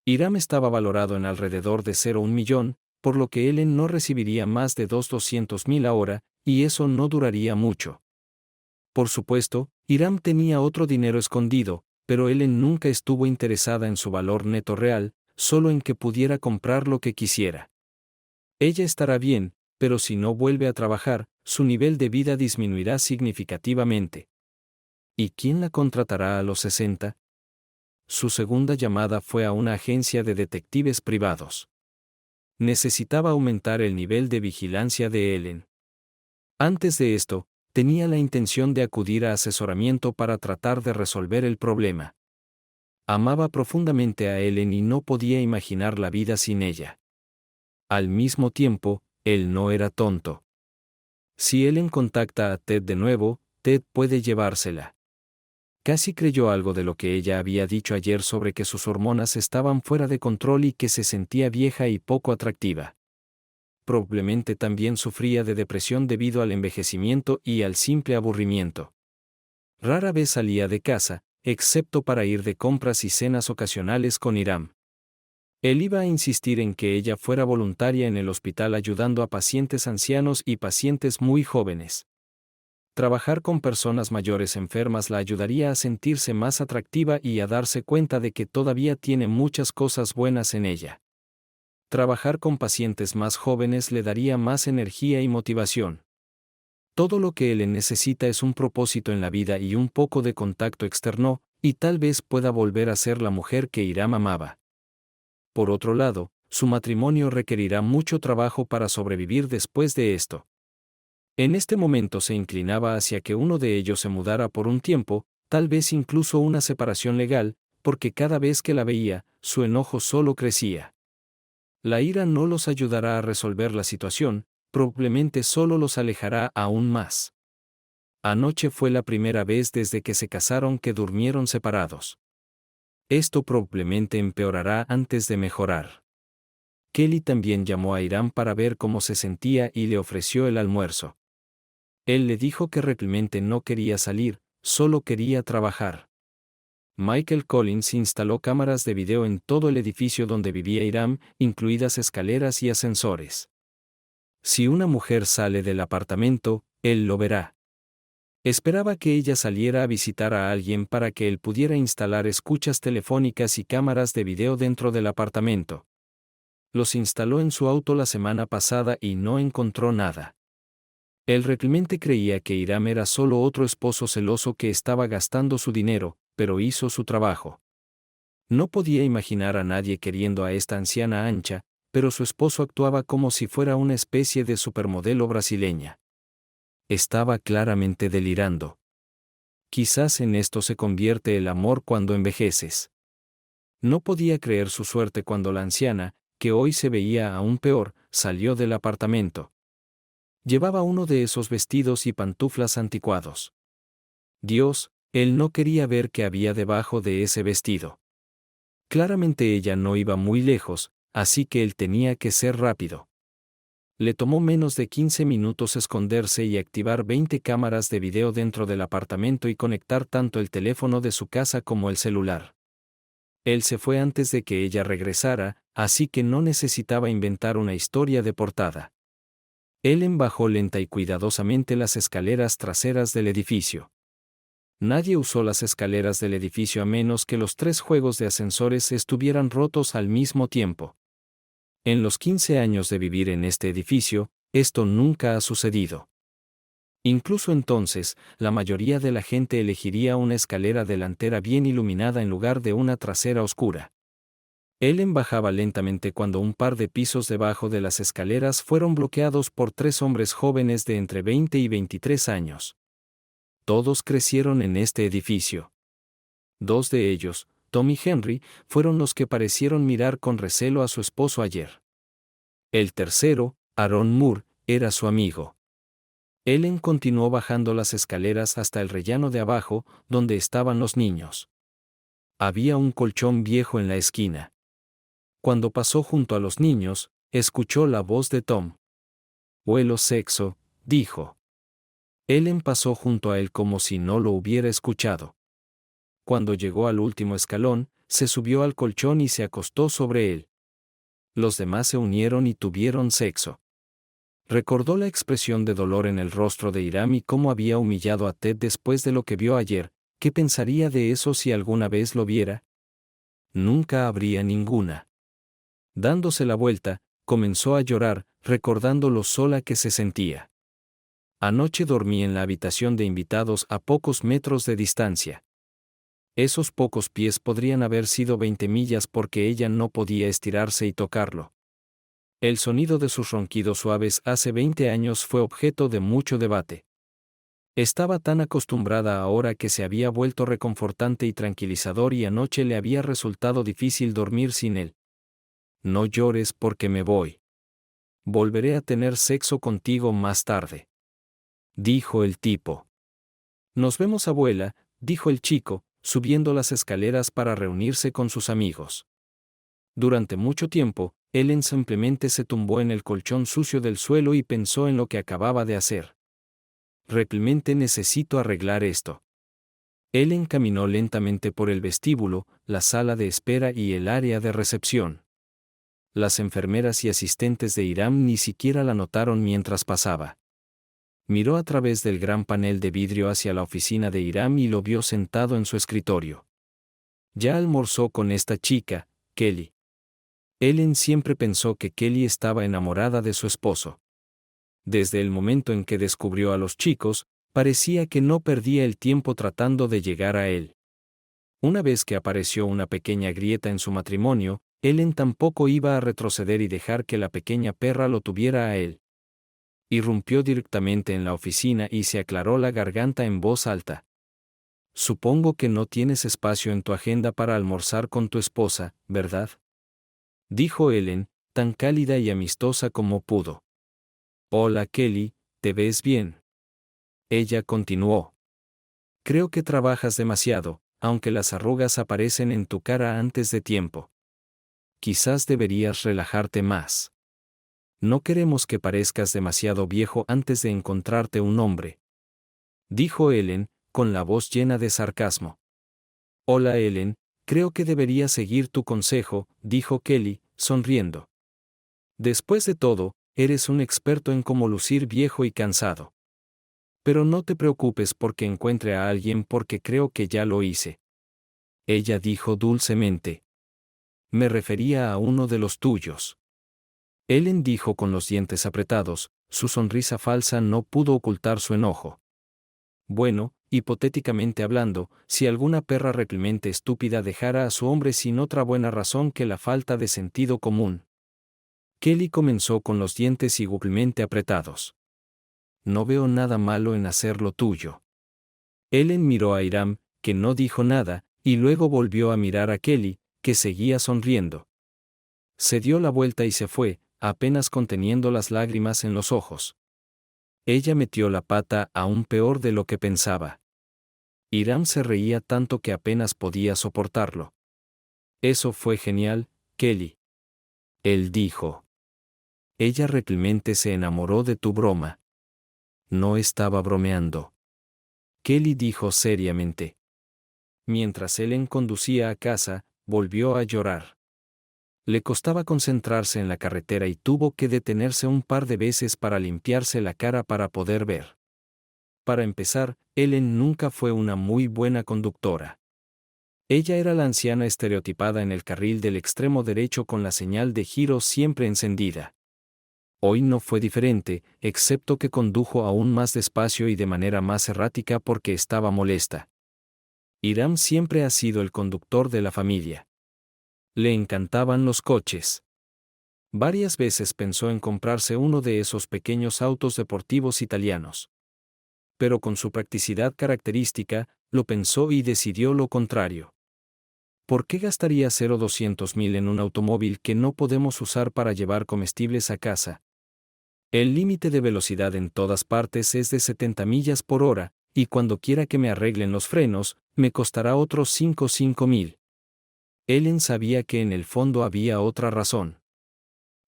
Hiram estaba valorado en alrededor de $1 millón, por lo que Ellen no recibiría más de $200,000 ahora, y eso no duraría mucho. Por supuesto, Hiram tenía otro dinero escondido, pero Ellen nunca estuvo interesada en su valor neto real, solo en que pudiera comprar lo que quisiera. Ella estará bien, pero si no vuelve a trabajar, su nivel de vida disminuirá significativamente. ¿Y quién la contratará a los 60? Su segunda llamada fue a una agencia de detectives privados. Necesitaba aumentar el nivel de vigilancia de Ellen. Antes de esto, tenía la intención de acudir a asesoramiento para tratar de resolver el problema. Amaba profundamente a Ellen y no podía imaginar la vida sin ella. Al mismo tiempo, él no era tonto. Si Ellen contacta a Ted de nuevo, Ted puede llevársela. Casi creyó algo de lo que ella había dicho ayer sobre que sus hormonas estaban fuera de control y que se sentía vieja y poco atractiva. Probablemente también sufría de depresión debido al envejecimiento y al simple aburrimiento. Rara vez salía de casa, excepto para ir de compras y cenas ocasionales con Hiram. Él iba a insistir en que ella fuera voluntaria en el hospital ayudando a pacientes ancianos y pacientes muy jóvenes. Trabajar con personas mayores enfermas la ayudaría a sentirse más atractiva y a darse cuenta de que todavía tiene muchas cosas buenas en ella. Trabajar con pacientes más jóvenes le daría más energía y motivación. Todo lo que él necesita es un propósito en la vida y un poco de contacto externo, y tal vez pueda volver a ser la mujer que Hiram amaba. Por otro lado, su matrimonio requerirá mucho trabajo para sobrevivir después de esto. En este momento se inclinaba hacia que uno de ellos se mudara por un tiempo, tal vez incluso una separación legal, porque cada vez que la veía, su enojo solo crecía. La ira no los ayudará a resolver la situación, probablemente solo los alejará aún más. Anoche fue la primera vez desde que se casaron que durmieron separados. Esto probablemente empeorará antes de mejorar. Kelly también llamó a Hiram para ver cómo se sentía y le ofreció el almuerzo. Él le dijo que realmente no quería salir, solo quería trabajar. Michael Collins instaló cámaras de video en todo el edificio donde vivía Hiram, incluidas escaleras y ascensores. Si una mujer sale del apartamento, él lo verá. Esperaba que ella saliera a visitar a alguien para que él pudiera instalar escuchas telefónicas y cámaras de video dentro del apartamento. Los instaló en su auto la semana pasada y no encontró nada. Él realmente creía que Hiram era solo otro esposo celoso que estaba gastando su dinero, pero hizo su trabajo. No podía imaginar a nadie queriendo a esta anciana ancha, pero su esposo actuaba como si fuera una especie de supermodelo brasileña. Estaba claramente delirando. Quizás en esto se convierte el amor cuando envejeces. No podía creer su suerte cuando la anciana, que hoy se veía aún peor, salió del apartamento. Llevaba uno de esos vestidos y pantuflas anticuados. Dios, él no quería ver qué había debajo de ese vestido. Claramente ella no iba muy lejos, así que él tenía que ser rápido. Le tomó menos de 15 minutos esconderse y activar 20 cámaras de video dentro del apartamento y conectar tanto el teléfono de su casa como el celular. Él se fue antes de que ella regresara, así que no necesitaba inventar una historia de portada. Ellen bajó lenta y cuidadosamente las escaleras traseras del edificio. Nadie usó las escaleras del edificio a menos que los 3 juegos de ascensores estuvieran rotos al mismo tiempo. En los 15 años de vivir en este edificio, esto nunca ha sucedido. Incluso entonces, la mayoría de la gente elegiría una escalera delantera bien iluminada en lugar de una trasera oscura. Ellen bajaba lentamente cuando un par de pisos debajo de las escaleras fueron bloqueados por 3 hombres jóvenes de entre 20 y 23 años. Todos crecieron en este edificio. 2 de ellos, Tom y Henry, fueron los que parecieron mirar con recelo a su esposo ayer. El tercero, Aaron Moore, era su amigo. Ellen continuó bajando las escaleras hasta el rellano de abajo, donde estaban los niños. Había un colchón viejo en la esquina. Cuando pasó junto a los niños, escuchó la voz de Tom. «Huelo sexo», dijo. Ellen pasó junto a él como si no lo hubiera escuchado. Cuando llegó al último escalón, se subió al colchón y se acostó sobre él. Los demás se unieron y tuvieron sexo. Recordó la expresión de dolor en el rostro de Hiram y cómo había humillado a Ted después de lo que vio ayer. ¿Qué pensaría de eso si alguna vez lo viera? Nunca habría ninguna. Dándose la vuelta, comenzó a llorar, recordando lo sola que se sentía. Anoche dormí en la habitación de invitados a pocos metros de distancia. Esos pocos pies podrían haber sido 20 millas porque ella no podía estirarse y tocarlo. El sonido de sus ronquidos suaves hace 20 años fue objeto de mucho debate. Estaba tan acostumbrada ahora que se había vuelto reconfortante y tranquilizador y anoche le había resultado difícil dormir sin él. No llores porque me voy. Volveré a tener sexo contigo más tarde, dijo el tipo. Nos vemos, abuela, dijo el chico, subiendo las escaleras para reunirse con sus amigos. Durante mucho tiempo, Ellen simplemente se tumbó en el colchón sucio del suelo y pensó en lo que acababa de hacer. Realmente necesito arreglar esto. Ellen caminó lentamente por el vestíbulo, la sala de espera y el área de recepción. Las enfermeras y asistentes de Hiram ni siquiera la notaron mientras pasaba. Miró a través del gran panel de vidrio hacia la oficina de Hiram y lo vio sentado en su escritorio. Ya almorzó con esta chica, Kelly. Ellen siempre pensó que Kelly estaba enamorada de su esposo. Desde el momento en que descubrió a los chicos, parecía que no perdía el tiempo tratando de llegar a él. Una vez que apareció una pequeña grieta en su matrimonio, Ellen tampoco iba a retroceder y dejar que la pequeña perra lo tuviera a él. Irrumpió directamente en la oficina y se aclaró la garganta en voz alta. Supongo que no tienes espacio en tu agenda para almorzar con tu esposa, ¿verdad? Dijo Ellen, tan cálida y amistosa como pudo. Hola Kelly, ¿te ves bien? Ella continuó. Creo que trabajas demasiado, aunque las arrugas aparecen en tu cara antes de tiempo. Quizás deberías relajarte más. No queremos que parezcas demasiado viejo antes de encontrarte un hombre. Dijo Ellen, con la voz llena de sarcasmo. Hola Ellen, creo que debería seguir tu consejo, dijo Kelly, sonriendo. Después de todo, eres un experto en cómo lucir viejo y cansado. Pero no te preocupes porque encuentre a alguien porque creo que ya lo hice. Ella dijo dulcemente. Me refería a uno de los tuyos. Ellen dijo con los dientes apretados, su sonrisa falsa no pudo ocultar su enojo. Bueno, hipotéticamente hablando, si alguna perra reprimente estúpida dejara a su hombre sin otra buena razón que la falta de sentido común. Kelly comenzó con los dientes igualmente apretados. No veo nada malo en hacer lo tuyo. Ellen miró a Hiram, que no dijo nada, y luego volvió a mirar a Kelly, que seguía sonriendo. Se dio la vuelta y se fue, apenas conteniendo las lágrimas en los ojos. Ella metió la pata aún peor de lo que pensaba. Hiram se reía tanto que apenas podía soportarlo. Eso fue genial, Kelly. Él dijo. Ella realmente se enamoró de tu broma. No estaba bromeando. Kelly dijo seriamente. Mientras Ellen conducía a casa, volvió a llorar. Le costaba concentrarse en la carretera y tuvo que detenerse un par de veces para limpiarse la cara para poder ver. Para empezar, Ellen nunca fue una muy buena conductora. Ella era la anciana estereotipada en el carril del extremo derecho con la señal de giro siempre encendida. Hoy no fue diferente, excepto que condujo aún más despacio y de manera más errática porque estaba molesta. Hiram siempre ha sido el conductor de la familia. Le encantaban los coches. Varias veces pensó en comprarse uno de esos pequeños autos deportivos italianos. Pero con su practicidad característica, lo pensó y decidió lo contrario. ¿Por qué gastaría 200.000 en un automóvil que no podemos usar para llevar comestibles a casa? El límite de velocidad en todas partes es de 70 millas por hora, y cuando quiera que me arreglen los frenos, me costará otros 5.000. Ellen sabía que en el fondo había otra razón.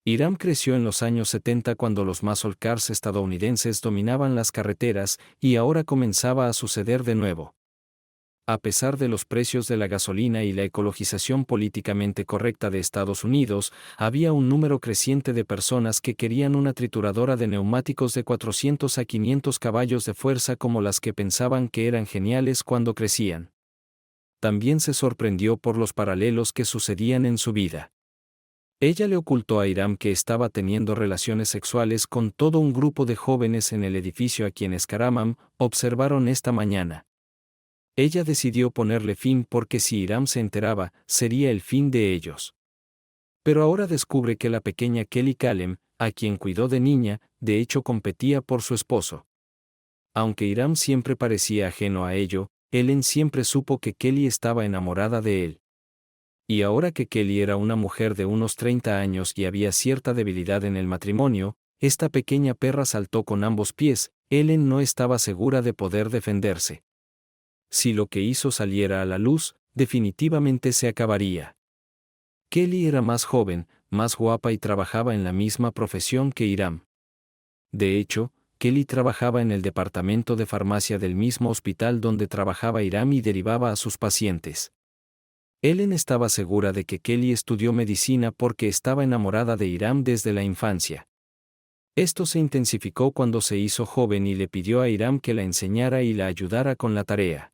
Hiram creció en los años 70 cuando los muscle cars estadounidenses dominaban las carreteras, y ahora comenzaba a suceder de nuevo. A pesar de los precios de la gasolina y la ecologización políticamente correcta de Estados Unidos, había un número creciente de personas que querían una trituradora de neumáticos de 400 a 500 caballos de fuerza como las que pensaban que eran geniales cuando crecían. También se sorprendió por los paralelos que sucedían en su vida. Ella le ocultó a Hiram que estaba teniendo relaciones sexuales con todo un grupo de jóvenes en el edificio a quienes Karamam observaron esta mañana. Ella decidió ponerle fin porque si Hiram se enteraba, sería el fin de ellos. Pero ahora descubre que la pequeña Kelly Callem, a quien cuidó de niña, de hecho competía por su esposo. Aunque Hiram siempre parecía ajeno a ello, Ellen siempre supo que Kelly estaba enamorada de él. Y ahora que Kelly era una mujer de unos 30 años y había cierta debilidad en el matrimonio, esta pequeña perra saltó con ambos pies. Ellen no estaba segura de poder defenderse. Si lo que hizo saliera a la luz, definitivamente se acabaría. Kelly era más joven, más guapa y trabajaba en la misma profesión que Hiram. De hecho, Kelly trabajaba en el departamento de farmacia del mismo hospital donde trabajaba Hiram y derivaba a sus pacientes. Ellen estaba segura de que Kelly estudió medicina porque estaba enamorada de Hiram desde la infancia. Esto se intensificó cuando se hizo joven y le pidió a Hiram que la enseñara y la ayudara con la tarea.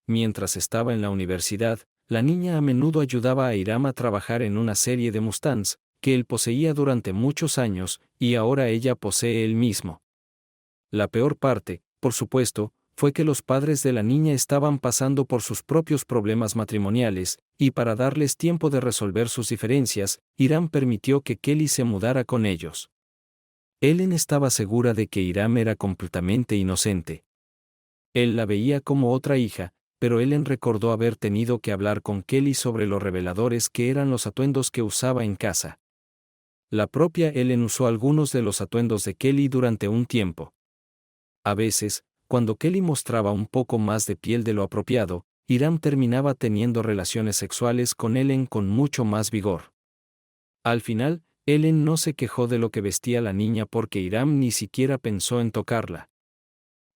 Mientras estaba en la universidad, la niña a menudo ayudaba a Hiram a trabajar en una serie de Mustangs, que él poseía durante muchos años, y ahora ella posee él mismo. La peor parte, por supuesto, fue que los padres de la niña estaban pasando por sus propios problemas matrimoniales, y para darles tiempo de resolver sus diferencias, Hiram permitió que Kelly se mudara con ellos. Ellen estaba segura de que Hiram era completamente inocente. Él la veía como otra hija, pero Ellen recordó haber tenido que hablar con Kelly sobre lo reveladores que eran los atuendos que usaba en casa. La propia Ellen usó algunos de los atuendos de Kelly durante un tiempo. A veces, cuando Kelly mostraba un poco más de piel de lo apropiado, Hiram terminaba teniendo relaciones sexuales con Ellen con mucho más vigor. Al final, Ellen no se quejó de lo que vestía la niña porque Hiram ni siquiera pensó en tocarla.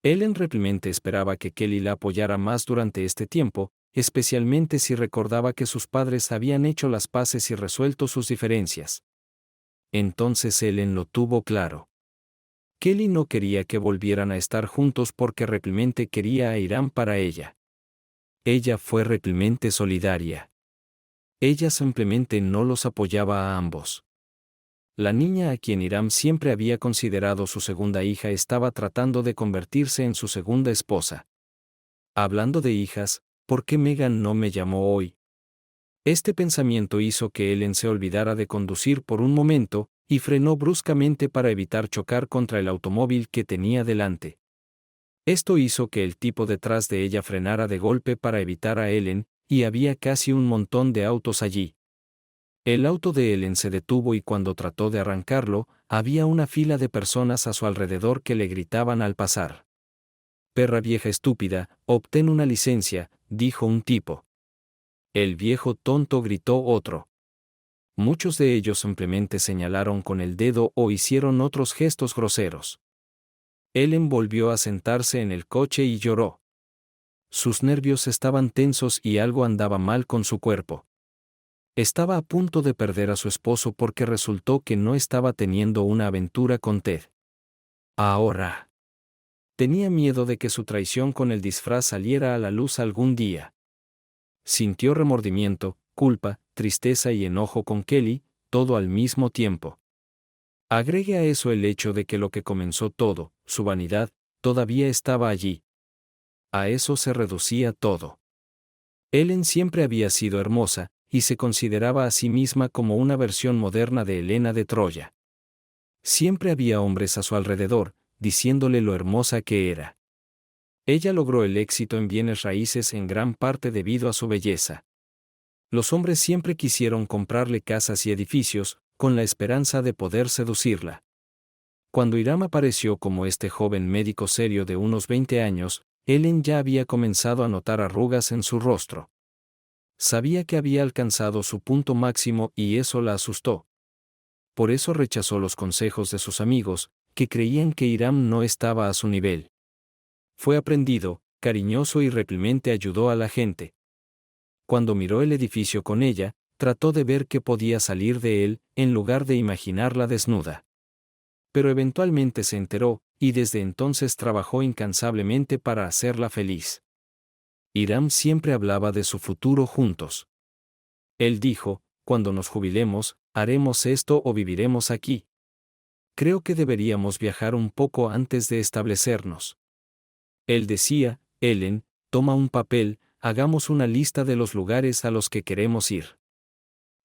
Ellen realmente esperaba que Kelly la apoyara más durante este tiempo, especialmente si recordaba que sus padres habían hecho las paces y resuelto sus diferencias. Entonces Ellen lo tuvo claro. Kelly no quería que volvieran a estar juntos porque realmente quería a Hiram para ella. Ella fue realmente solidaria. Ella simplemente no los apoyaba a ambos. La niña a quien Hiram siempre había considerado su segunda hija estaba tratando de convertirse en su segunda esposa. Hablando de hijas, ¿por qué Megan no me llamó hoy? Este pensamiento hizo que Ellen se olvidara de conducir por un momento, y frenó bruscamente para evitar chocar contra el automóvil que tenía delante. Esto hizo que el tipo detrás de ella frenara de golpe para evitar a Ellen, y había casi un montón de autos allí. El auto de Ellen se detuvo y cuando trató de arrancarlo, había una fila de personas a su alrededor que le gritaban al pasar. «Perra vieja estúpida, obtén una licencia», dijo un tipo. «El viejo tonto», gritó otro. Muchos de ellos simplemente señalaron con el dedo o hicieron otros gestos groseros. Ellen volvió a sentarse en el coche y lloró. Sus nervios estaban tensos y algo andaba mal con su cuerpo. Estaba a punto de perder a su esposo porque resultó que no estaba teniendo una aventura con Ted. Ahora. Tenía miedo de que su traición con el disfraz saliera a la luz algún día. Sintió remordimiento, culpa, tristeza y enojo con Kelly, todo al mismo tiempo. Agregue a eso el hecho de que lo que comenzó todo, su vanidad, todavía estaba allí. A eso se reducía todo. Ellen siempre había sido hermosa, y se consideraba a sí misma como una versión moderna de Helena de Troya. Siempre había hombres a su alrededor, diciéndole lo hermosa que era. Ella logró el éxito en bienes raíces en gran parte debido a su belleza. Los hombres siempre quisieron comprarle casas y edificios, con la esperanza de poder seducirla. Cuando Hiram apareció como este joven médico serio de unos 20 años, Ellen ya había comenzado a notar arrugas en su rostro. Sabía que había alcanzado su punto máximo y eso la asustó. Por eso rechazó los consejos de sus amigos, que creían que Hiram no estaba a su nivel. Fue aprendido, cariñoso y realmente ayudó a la gente. Cuando miró el edificio con ella, trató de ver qué podía salir de él, en lugar de imaginarla desnuda. Pero eventualmente se enteró, y desde entonces trabajó incansablemente para hacerla feliz. Hiram siempre hablaba de su futuro juntos. Él dijo, cuando nos jubilemos, haremos esto o viviremos aquí. Creo que deberíamos viajar un poco antes de establecernos. Él decía, Ellen, toma un papel, hagamos una lista de los lugares a los que queremos ir.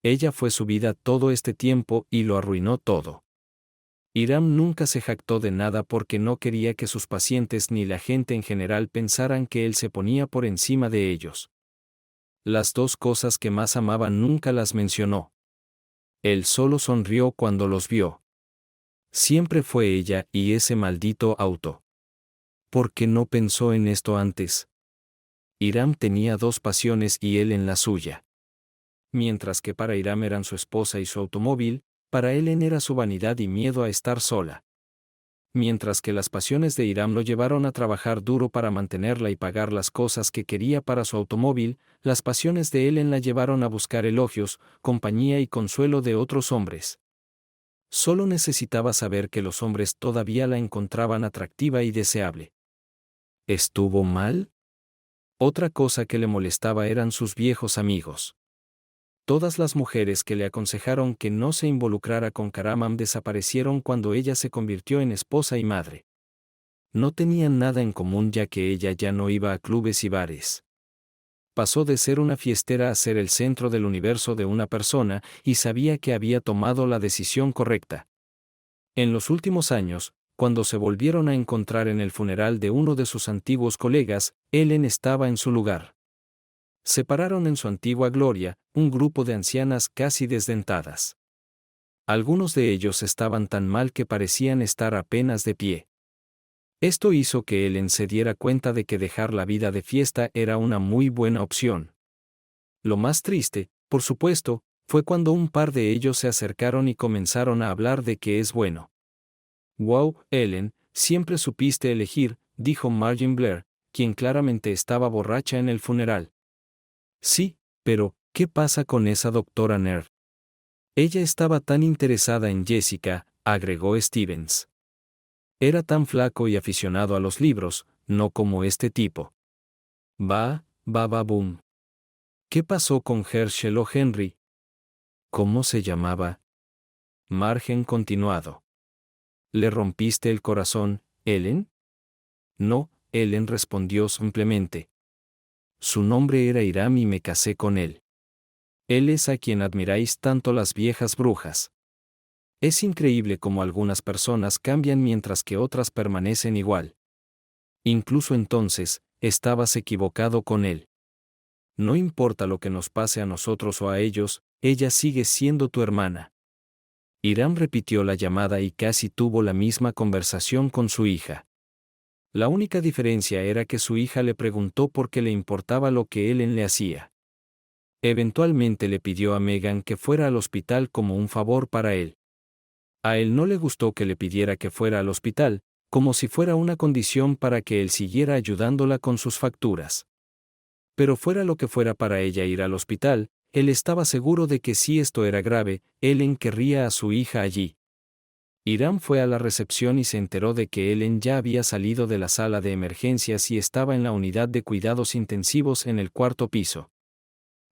Ella fue su vida todo este tiempo y lo arruinó todo. Hiram nunca se jactó de nada porque no quería que sus pacientes ni la gente en general pensaran que él se ponía por encima de ellos. Las dos cosas que más amaba nunca las mencionó. Él solo sonrió cuando los vio. Siempre fue ella y ese maldito auto. ¿Por qué no pensó en esto antes? Hiram tenía dos pasiones y él en la suya. Mientras que para Hiram eran su esposa y su automóvil, para Ellen era su vanidad y miedo a estar sola. Mientras que las pasiones de Hiram lo llevaron a trabajar duro para mantenerla y pagar las cosas que quería para su automóvil, las pasiones de Ellen la llevaron a buscar elogios, compañía y consuelo de otros hombres. Solo necesitaba saber que los hombres todavía la encontraban atractiva y deseable. ¿Estuvo mal? Otra cosa que le molestaba eran sus viejos amigos. Todas las mujeres que le aconsejaron que no se involucrara con Karamam desaparecieron cuando ella se convirtió en esposa y madre. No tenían nada en común ya que ella ya no iba a clubes y bares. Pasó de ser una fiestera a ser el centro del universo de una persona y sabía que había tomado la decisión correcta. En los últimos años, cuando se volvieron a encontrar en el funeral de uno de sus antiguos colegas, Ellen estaba en su lugar. Se pararon en su antigua gloria, un grupo de ancianas casi desdentadas. Algunos de ellos estaban tan mal que parecían estar apenas de pie. Esto hizo que Ellen se diera cuenta de que dejar la vida de fiesta era una muy buena opción. Lo más triste, por supuesto, fue cuando un par de ellos se acercaron y comenzaron a hablar de que es bueno. «Wow, Ellen, siempre supiste elegir», dijo Margin Blair, quien claramente estaba borracha en el funeral. Sí, pero, ¿qué pasa con esa doctora Nerd? Ella estaba tan interesada en Jessica, agregó Stevens. Era tan flaco y aficionado a los libros, no como este tipo. Boom. ¿Qué pasó con Herschel o Henry? ¿Cómo se llamaba? Margen continuado. ¿Le rompiste el corazón, Ellen? No, Ellen respondió simplemente. Su nombre era Hiram y me casé con él. Él es a quien admiráis tanto las viejas brujas. Es increíble cómo algunas personas cambian mientras que otras permanecen igual. Incluso entonces, estabas equivocado con él. No importa lo que nos pase a nosotros o a ellos, ella sigue siendo tu hermana. Hiram repitió la llamada y casi tuvo la misma conversación con su hija. La única diferencia era que su hija le preguntó por qué le importaba lo que Ellen le hacía. Eventualmente le pidió a Megan que fuera al hospital como un favor para él. A él no le gustó que le pidiera que fuera al hospital, como si fuera una condición para que él siguiera ayudándola con sus facturas. Pero fuera lo que fuera para ella ir al hospital, él estaba seguro de que si esto era grave, Ellen querría a su hija allí. Hiram fue a la recepción y se enteró de que Ellen ya había salido de la sala de emergencias y estaba en la unidad de cuidados intensivos en el cuarto piso.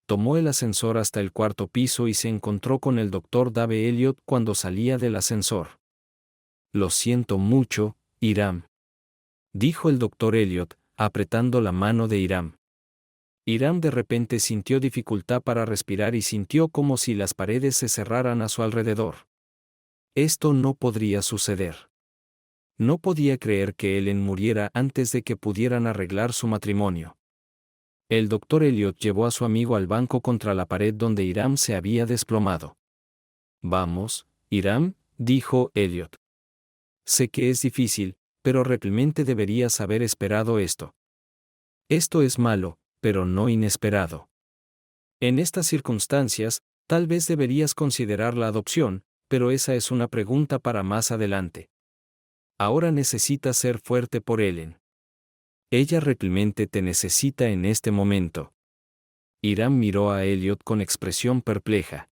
Tomó el ascensor hasta el cuarto piso y se encontró con el Dr. Dave Elliot cuando salía del ascensor. Lo siento mucho, Hiram, dijo el Dr. Elliot, apretando la mano de Hiram. Hiram de repente sintió dificultad para respirar y sintió como si las paredes se cerraran a su alrededor. Esto no podría suceder. No podía creer que Ellen muriera antes de que pudieran arreglar su matrimonio. El Dr. Elliot llevó a su amigo al banco contra la pared donde Hiram se había desplomado. Vamos, Hiram, dijo Elliot. Sé que es difícil, pero realmente deberías haber esperado esto. Esto es malo, pero no inesperado. En estas circunstancias, tal vez deberías considerar la adopción, pero esa es una pregunta para más adelante. Ahora necesitas ser fuerte por Ellen. Ella realmente te necesita en este momento. Hiram miró a Elliot con expresión perpleja.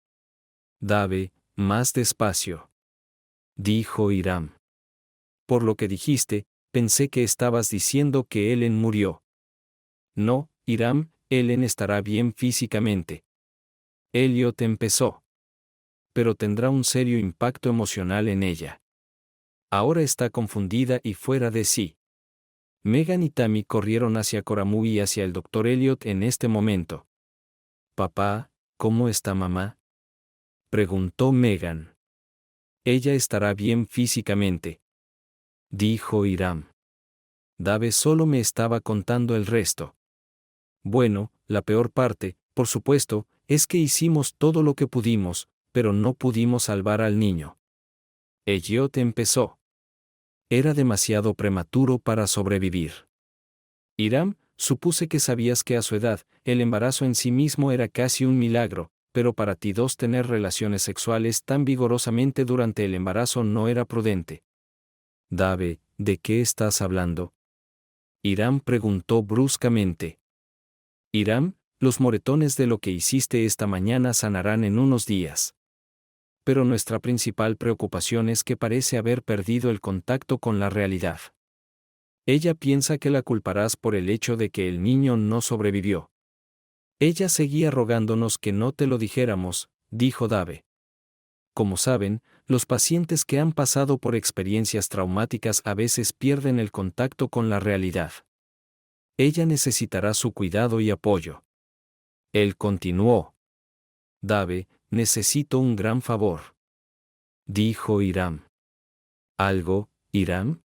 Dave, más despacio, dijo Hiram. Por lo que dijiste, pensé que estabas diciendo que Ellen murió. No, Hiram, Ellen estará bien físicamente. Elliot empezó. Pero tendrá un serio impacto emocional en ella. Ahora está confundida y fuera de sí. Megan y Tammy corrieron hacia Coramu y hacia el Dr. Elliot en este momento. Papá, ¿cómo está mamá? Preguntó Megan. Ella estará bien físicamente, dijo Hiram. Dave solo me estaba contando el resto. Bueno, la peor parte, por supuesto, es que hicimos todo lo que pudimos, pero no pudimos salvar al niño. Elliot empezó. Era demasiado prematuro para sobrevivir. Hiram, supuse que sabías que a su edad, el embarazo en sí mismo era casi un milagro, pero para ti dos tener relaciones sexuales tan vigorosamente durante el embarazo no era prudente. Dave, ¿de qué estás hablando? Hiram preguntó bruscamente. Hiram, los moretones de lo que hiciste esta mañana sanarán en unos días. Pero nuestra principal preocupación es que parece haber perdido el contacto con la realidad. Ella piensa que la culparás por el hecho de que el niño no sobrevivió. Ella seguía rogándonos que no te lo dijéramos, dijo Dave. Como saben, los pacientes que han pasado por experiencias traumáticas a veces pierden el contacto con la realidad. Ella necesitará su cuidado y apoyo. Él continuó. Dave, necesito un gran favor, dijo Hiram. ¿Algo, Hiram?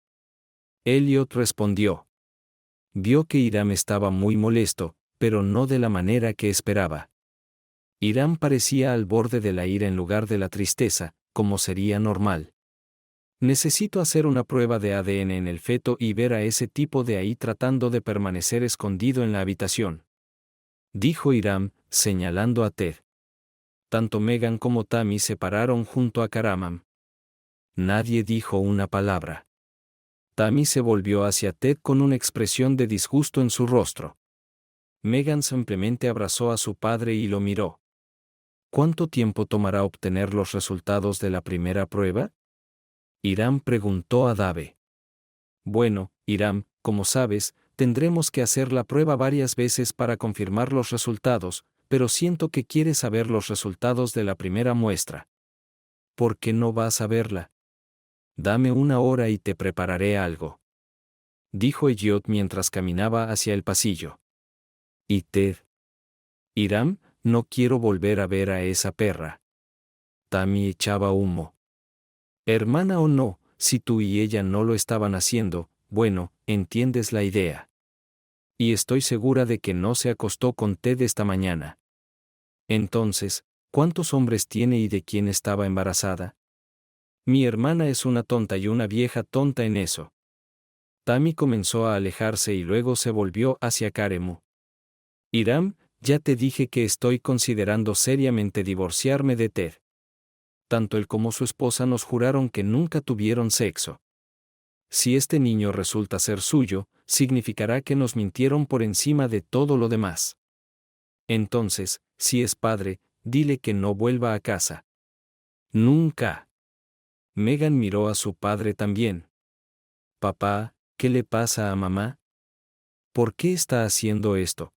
Elliot respondió. Vio que Hiram estaba muy molesto, pero no de la manera que esperaba. Hiram parecía al borde de la ira en lugar de la tristeza, como sería normal. Necesito hacer una prueba de ADN en el feto y ver a ese tipo de ahí tratando de permanecer escondido en la habitación, dijo Hiram, señalando a Ted. Tanto Megan como Tammy se pararon junto a Karamam. Nadie dijo una palabra. Tammy se volvió hacia Ted con una expresión de disgusto en su rostro. Megan simplemente abrazó a su padre y lo miró. ¿Cuánto tiempo tomará obtener los resultados de la primera prueba? Hiram preguntó a Dave. Bueno, Hiram, como sabes, tendremos que hacer la prueba varias veces para confirmar los resultados, pero siento que quieres saber los resultados de la primera muestra. ¿Por qué no vas a verla? Dame una hora y te prepararé algo, dijo Elliot mientras caminaba hacia el pasillo. ¿Y Ted? Hiram, no quiero volver a ver a esa perra. Tammy echaba humo. Hermana o no, si tú y ella no lo estaban haciendo, bueno, entiendes la idea. Y estoy segura de que no se acostó con Ted esta mañana. Entonces, ¿cuántos hombres tiene y de quién estaba embarazada? Mi hermana es una tonta y una vieja tonta en eso. Tammy comenzó a alejarse y luego se volvió hacia Karemu. Hiram, ya te dije que estoy considerando seriamente divorciarme de Ted. Tanto él como su esposa nos juraron que nunca tuvieron sexo. Si este niño resulta ser suyo, significará que nos mintieron por encima de todo lo demás. Entonces, si es padre, dile que no vuelva a casa. Nunca. Megan miró a su padre también. Papá, ¿qué le pasa a mamá? ¿Por qué está haciendo esto?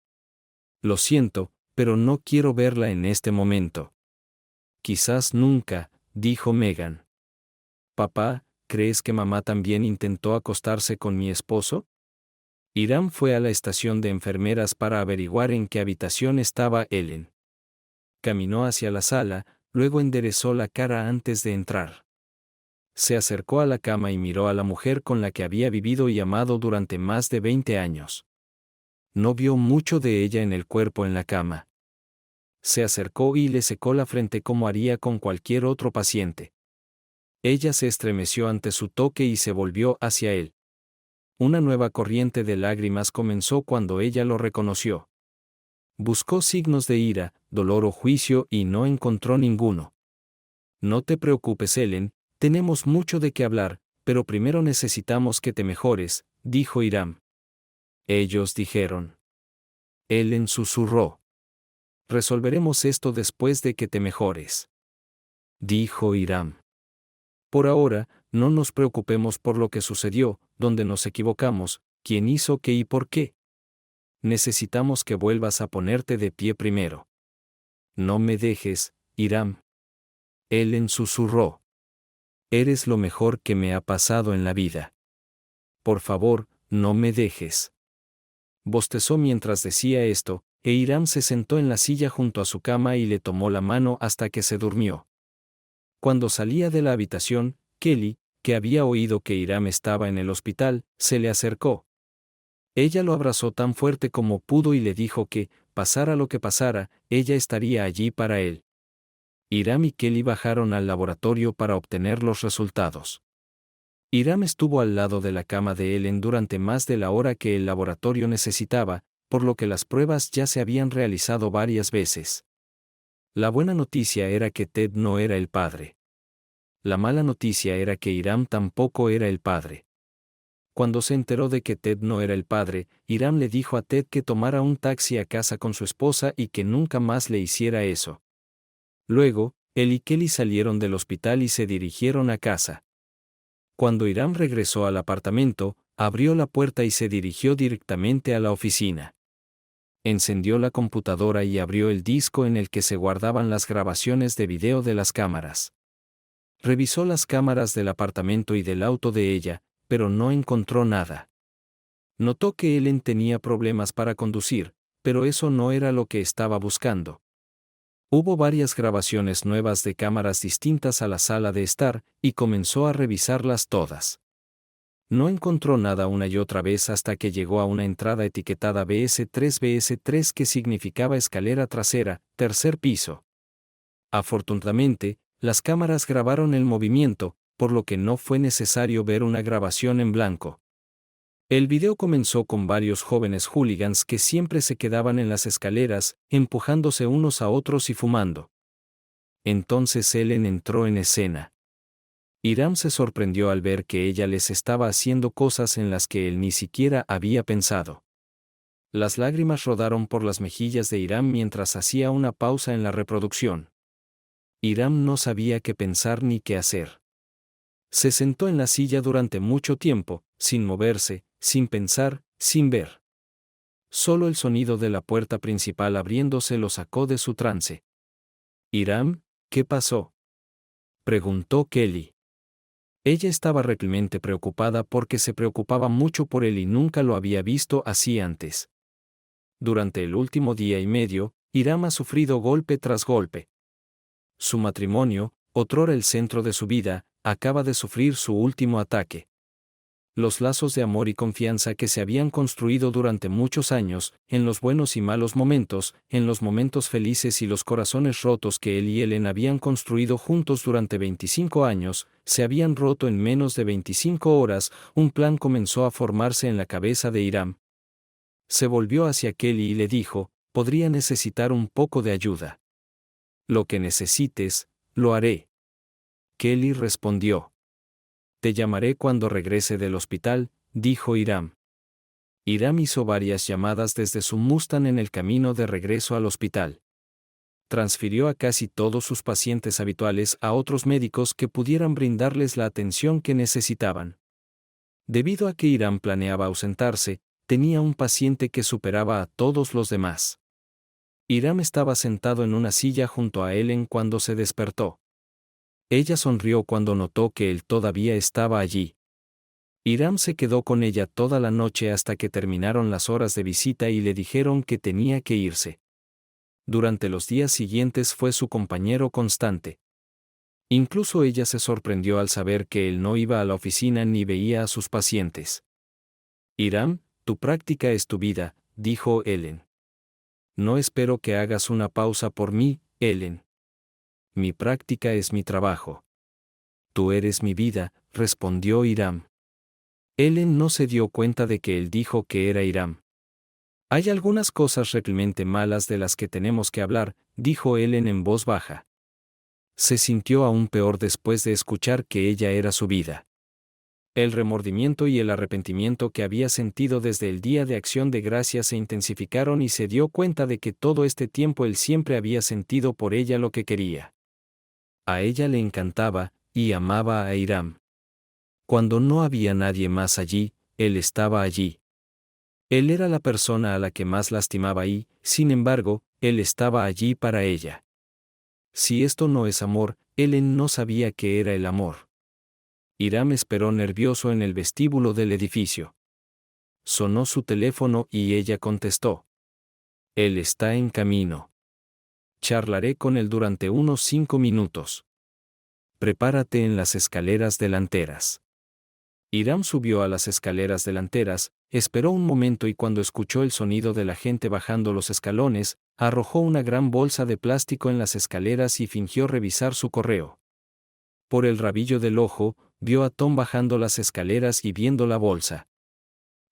Lo siento, pero no quiero verla en este momento. Quizás nunca, dijo Megan. Papá, ¿crees que mamá también intentó acostarse con mi esposo? Hiram fue a la estación de enfermeras para averiguar en qué habitación estaba Ellen. Caminó hacia la sala, luego enderezó la cara antes de entrar. Se acercó a la cama y miró a la mujer con la que había vivido y amado durante más de 20 años. No vio mucho de ella en el cuerpo en la cama. Se acercó y le secó la frente como haría con cualquier otro paciente. Ella se estremeció ante su toque y se volvió hacia él. Una nueva corriente de lágrimas comenzó cuando ella lo reconoció. Buscó signos de ira, dolor o juicio y no encontró ninguno. No te preocupes, Ellen, tenemos mucho de qué hablar, pero primero necesitamos que te mejores, dijo Hiram. Ellos dijeron. Ellen susurró. Resolveremos esto después de que te mejores, dijo Hiram. Por ahora, no nos preocupemos por lo que sucedió, dónde nos equivocamos, quién hizo qué y por qué. Necesitamos que vuelvas a ponerte de pie primero. No me dejes, Hiram. Ellen susurró. Eres lo mejor que me ha pasado en la vida. Por favor, no me dejes. Bostezó mientras decía esto, e Hiram se sentó en la silla junto a su cama y le tomó la mano hasta que se durmió. Cuando salía de la habitación, Kelly, que había oído que Hiram estaba en el hospital, se le acercó. Ella lo abrazó tan fuerte como pudo y le dijo que, pasara lo que pasara, ella estaría allí para él. Hiram y Kelly bajaron al laboratorio para obtener los resultados. Hiram estuvo al lado de la cama de Ellen durante más de la hora que el laboratorio necesitaba, por lo que las pruebas ya se habían realizado varias veces. La buena noticia era que Ted no era el padre. La mala noticia era que Hiram tampoco era el padre. Cuando se enteró de que Ted no era el padre, Hiram le dijo a Ted que tomara un taxi a casa con su esposa y que nunca más le hiciera eso. Luego, él y Kelly salieron del hospital y se dirigieron a casa. Cuando Hiram regresó al apartamento, abrió la puerta y se dirigió directamente a la oficina. Encendió la computadora y abrió el disco en el que se guardaban las grabaciones de video de las cámaras. Revisó las cámaras del apartamento y del auto de ella, pero no encontró nada. Notó que Ellen tenía problemas para conducir, pero eso no era lo que estaba buscando. Hubo varias grabaciones nuevas de cámaras distintas a la sala de estar, y comenzó a revisarlas todas. No encontró nada una y otra vez hasta que llegó a una entrada etiquetada BS3 que significaba escalera trasera, tercer piso. Afortunadamente, las cámaras grabaron el movimiento, por lo que no fue necesario ver una grabación en blanco. El video comenzó con varios jóvenes hooligans que siempre se quedaban en las escaleras, empujándose unos a otros y fumando. Entonces Ellen entró en escena. Hiram se sorprendió al ver que ella les estaba haciendo cosas en las que él ni siquiera había pensado. Las lágrimas rodaron por las mejillas de Hiram mientras hacía una pausa en la reproducción. Hiram no sabía qué pensar ni qué hacer. Se sentó en la silla durante mucho tiempo, sin moverse, sin pensar, sin ver. Solo el sonido de la puerta principal abriéndose lo sacó de su trance. «Hiram, ¿qué pasó?», preguntó Kelly. Ella estaba realmente preocupada porque se preocupaba mucho por él y nunca lo había visto así antes. Durante el último día y medio, Hiram ha sufrido golpe tras golpe. Su matrimonio, otrora el centro de su vida, acaba de sufrir su último ataque. Los lazos de amor y confianza que se habían construido durante muchos años, en los buenos y malos momentos, en los momentos felices y los corazones rotos que él y Ellen habían construido juntos durante 25 años, se habían roto en menos de 25 horas. Un plan comenzó a formarse en la cabeza de Hiram. Se volvió hacia Kelly y le dijo: «Podría necesitar un poco de ayuda». «Lo que necesites, lo haré». Kelly respondió. «Te llamaré cuando regrese del hospital», dijo Hiram. Hiram hizo varias llamadas desde su Mustang en el camino de regreso al hospital. Transfirió a casi todos sus pacientes habituales a otros médicos que pudieran brindarles la atención que necesitaban. Debido a que Hiram planeaba ausentarse, tenía un paciente que superaba a todos los demás. Hiram estaba sentado en una silla junto a Ellen cuando se despertó. Ella sonrió cuando notó que él todavía estaba allí. Hiram se quedó con ella toda la noche hasta que terminaron las horas de visita y le dijeron que tenía que irse. Durante los días siguientes fue su compañero constante. Incluso ella se sorprendió al saber que él no iba a la oficina ni veía a sus pacientes. «Hiram, tu práctica es tu vida», dijo Ellen. «No espero que hagas una pausa por mí, Ellen. Mi práctica es mi trabajo». «Tú eres mi vida», respondió Hiram. Ellen no se dio cuenta de que él dijo que era Hiram. «Hay algunas cosas realmente malas de las que tenemos que hablar», dijo Ellen en voz baja. Se sintió aún peor después de escuchar que ella era su vida. El remordimiento y el arrepentimiento que había sentido desde el día de Acción de Gracias se intensificaron y se dio cuenta de que todo este tiempo él siempre había sentido por ella lo que quería. A ella le encantaba y amaba a Hiram. Cuando no había nadie más allí, él estaba allí. Él era la persona a la que más lastimaba y, sin embargo, él estaba allí para ella. Si esto no es amor, Ellen no sabía qué era el amor. Hiram esperó nervioso en el vestíbulo del edificio. Sonó su teléfono y ella contestó. «Él está en camino. Charlaré con él durante unos 5 minutos. Prepárate en las escaleras delanteras». Hiram subió a las escaleras delanteras, esperó un momento y cuando escuchó el sonido de la gente bajando los escalones, arrojó una gran bolsa de plástico en las escaleras y fingió revisar su correo. Por el rabillo del ojo, vio a Tom bajando las escaleras y viendo la bolsa.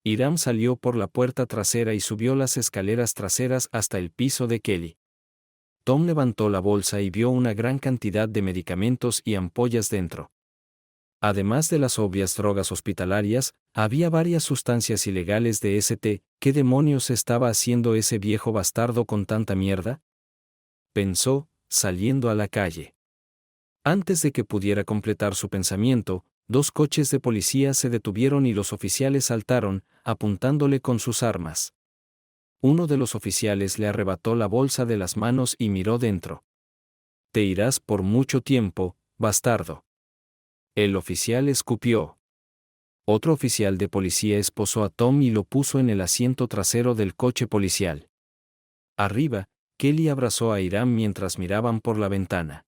Hiram salió por la puerta trasera y subió las escaleras traseras hasta el piso de Kelly. Tom levantó la bolsa y vio una gran cantidad de medicamentos y ampollas dentro. Además de las obvias drogas hospitalarias, había varias sustancias ilegales de St. ¿Qué demonios estaba haciendo ese viejo bastardo con tanta mierda?, pensó, saliendo a la calle. Antes de que pudiera completar su pensamiento, 2 coches de policía se detuvieron y los oficiales saltaron, apuntándole con sus armas. Uno de los oficiales le arrebató la bolsa de las manos y miró dentro. «Te irás por mucho tiempo, bastardo». El oficial escupió. Otro oficial de policía esposó a Tom y lo puso en el asiento trasero del coche policial. Arriba, Kelly abrazó a Hiram mientras miraban por la ventana.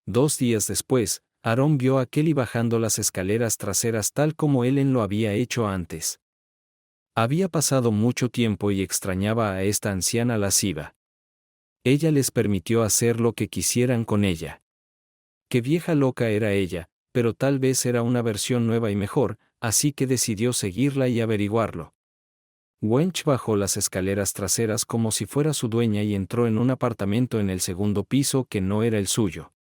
2 días después, Aaron vio a Kelly bajando las escaleras traseras tal como Ellen lo había hecho antes. Había pasado mucho tiempo y extrañaba a esta anciana lasciva. Ella les permitió hacer lo que quisieran con ella. Qué vieja loca era ella, pero tal vez era una versión nueva y mejor, así que decidió seguirla y averiguarlo. Wench bajó las escaleras traseras como si fuera su dueña y entró en un apartamento en el 2º piso que no era el suyo.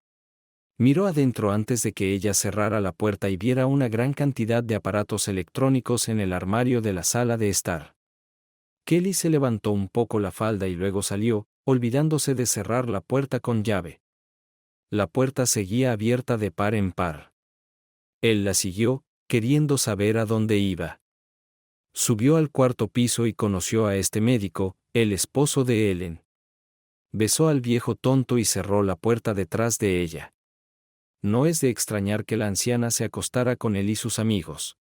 Miró adentro antes de que ella cerrara la puerta y viera una gran cantidad de aparatos electrónicos en el armario de la sala de estar. Kelly se levantó un poco la falda y luego salió, olvidándose de cerrar la puerta con llave. La puerta seguía abierta de par en par. Él la siguió, queriendo saber a dónde iba. Subió al cuarto piso y conoció a este médico, el esposo de Ellen. Besó al viejo tonto y cerró la puerta detrás de ella. No es de extrañar que la anciana se acostara con él y sus amigos.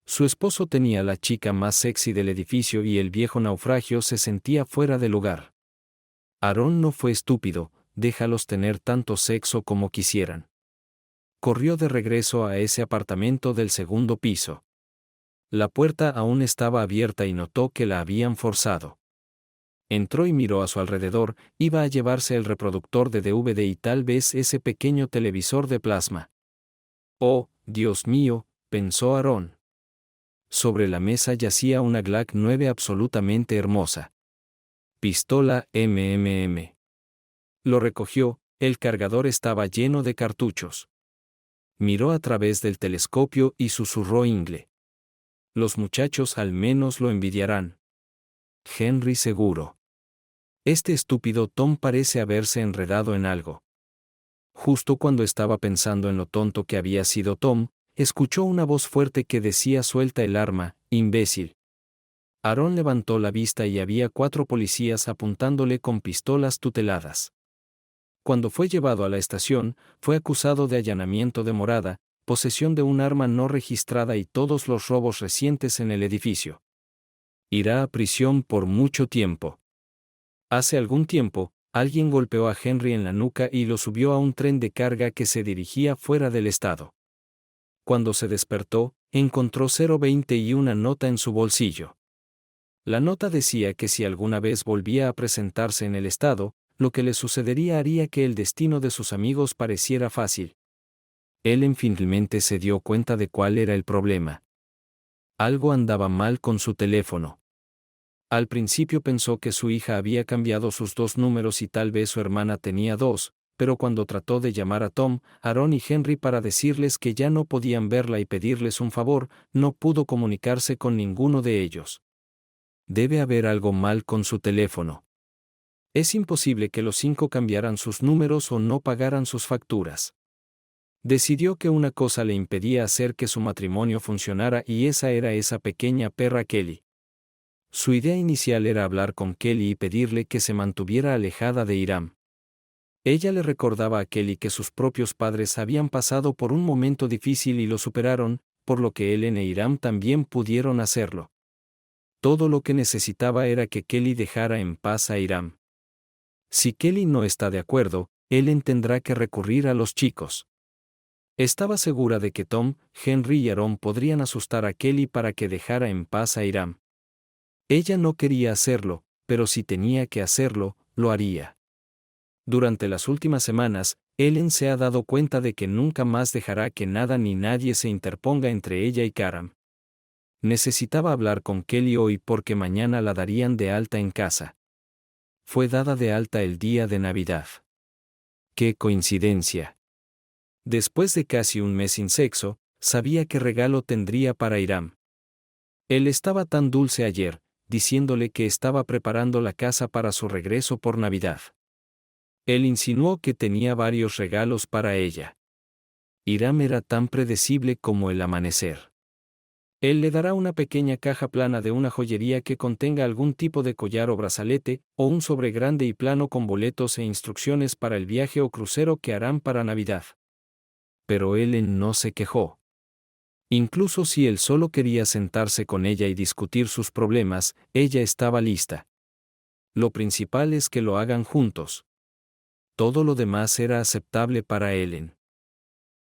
Su esposo tenía la chica más sexy del edificio y el viejo naufragio se sentía fuera de lugar. Aarón no fue estúpido, déjalos tener tanto sexo como quisieran. Corrió de regreso a ese apartamento del segundo piso. La puerta aún estaba abierta y notó que la habían forzado. Entró y miró a su alrededor, iba a llevarse el reproductor de DVD y tal vez ese pequeño televisor de plasma. Oh, Dios mío, pensó Aarón. Sobre la mesa yacía una Glock 9 absolutamente hermosa. Pistola MMM. Lo recogió, el cargador estaba lleno de cartuchos. Miró a través del telescopio y susurró ingle. Los muchachos al menos lo envidiarán. Henry seguro. Este estúpido Tom parece haberse enredado en algo. Justo cuando estaba pensando en lo tonto que había sido Tom, escuchó una voz fuerte que decía: suelta el arma, imbécil. Aarón levantó la vista y había 4 policías apuntándole con pistolas tuteladas. Cuando fue llevado a la estación, fue acusado de allanamiento de morada, posesión de un arma no registrada y todos los robos recientes en el edificio. Irá a prisión por mucho tiempo. Hace algún tiempo, alguien golpeó a Henry en la nuca y lo subió a un tren de carga que se dirigía fuera del estado. Cuando se despertó, encontró 020 y una nota en su bolsillo. La nota decía que si alguna vez volvía a presentarse en el estado, lo que le sucedería haría que el destino de sus amigos pareciera fácil. Ellen finalmente se dio cuenta de cuál era el problema. Algo andaba mal con su teléfono. Al principio pensó que su hija había cambiado sus 2 números y tal vez su hermana tenía 2, pero cuando trató de llamar a Tom, Aarón y Henry para decirles que ya no podían verla y pedirles un favor, no pudo comunicarse con ninguno de ellos. Debe haber algo mal con su teléfono. Es imposible que los 5 cambiaran sus números o no pagaran sus facturas. Decidió que una cosa le impedía hacer que su matrimonio funcionara y esa era esa pequeña perra Kelly. Su idea inicial era hablar con Kelly y pedirle que se mantuviera alejada de Hiram. Ella le recordaba a Kelly que sus propios padres habían pasado por un momento difícil y lo superaron, por lo que Ellen e Hiram también pudieron hacerlo. Todo lo que necesitaba era que Kelly dejara en paz a Hiram. Si Kelly no está de acuerdo, Ellen tendrá que recurrir a los chicos. Estaba segura de que Tom, Henry y Aaron podrían asustar a Kelly para que dejara en paz a Hiram. Ella no quería hacerlo, pero si tenía que hacerlo, lo haría. Durante las últimas semanas, Ellen se ha dado cuenta de que nunca más dejará que nada ni nadie se interponga entre ella y Karam. Necesitaba hablar con Kelly hoy porque mañana la darían de alta en casa. Fue dada de alta el día de Navidad. ¡Qué coincidencia! Después de casi un mes sin sexo, sabía qué regalo tendría para Hiram. Él estaba tan dulce ayer, diciéndole que estaba preparando la casa para su regreso por Navidad. Él insinuó que tenía varios regalos para ella. Hiram era tan predecible como el amanecer. Él le dará una pequeña caja plana de una joyería que contenga algún tipo de collar o brazalete, o un sobre grande y plano con boletos e instrucciones para el viaje o crucero que harán para Navidad. Pero Ellen no se quejó. Incluso si él solo quería sentarse con ella y discutir sus problemas, ella estaba lista. Lo principal es que lo hagan juntos. Todo lo demás era aceptable para Ellen.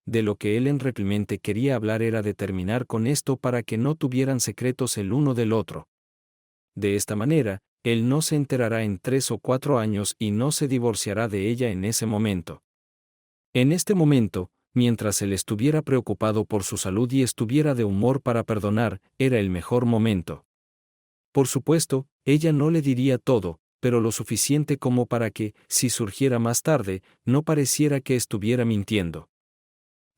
De lo que Ellen realmente quería hablar era de terminar con esto para que no tuvieran secretos el uno del otro. De esta manera, él no se enterará en 3 o 4 años y no se divorciará de ella en ese momento. En este momento, mientras él estuviera preocupado por su salud y estuviera de humor para perdonar, era el mejor momento. Por supuesto, ella no le diría todo, pero lo suficiente como para que, si surgiera más tarde, no pareciera que estuviera mintiendo.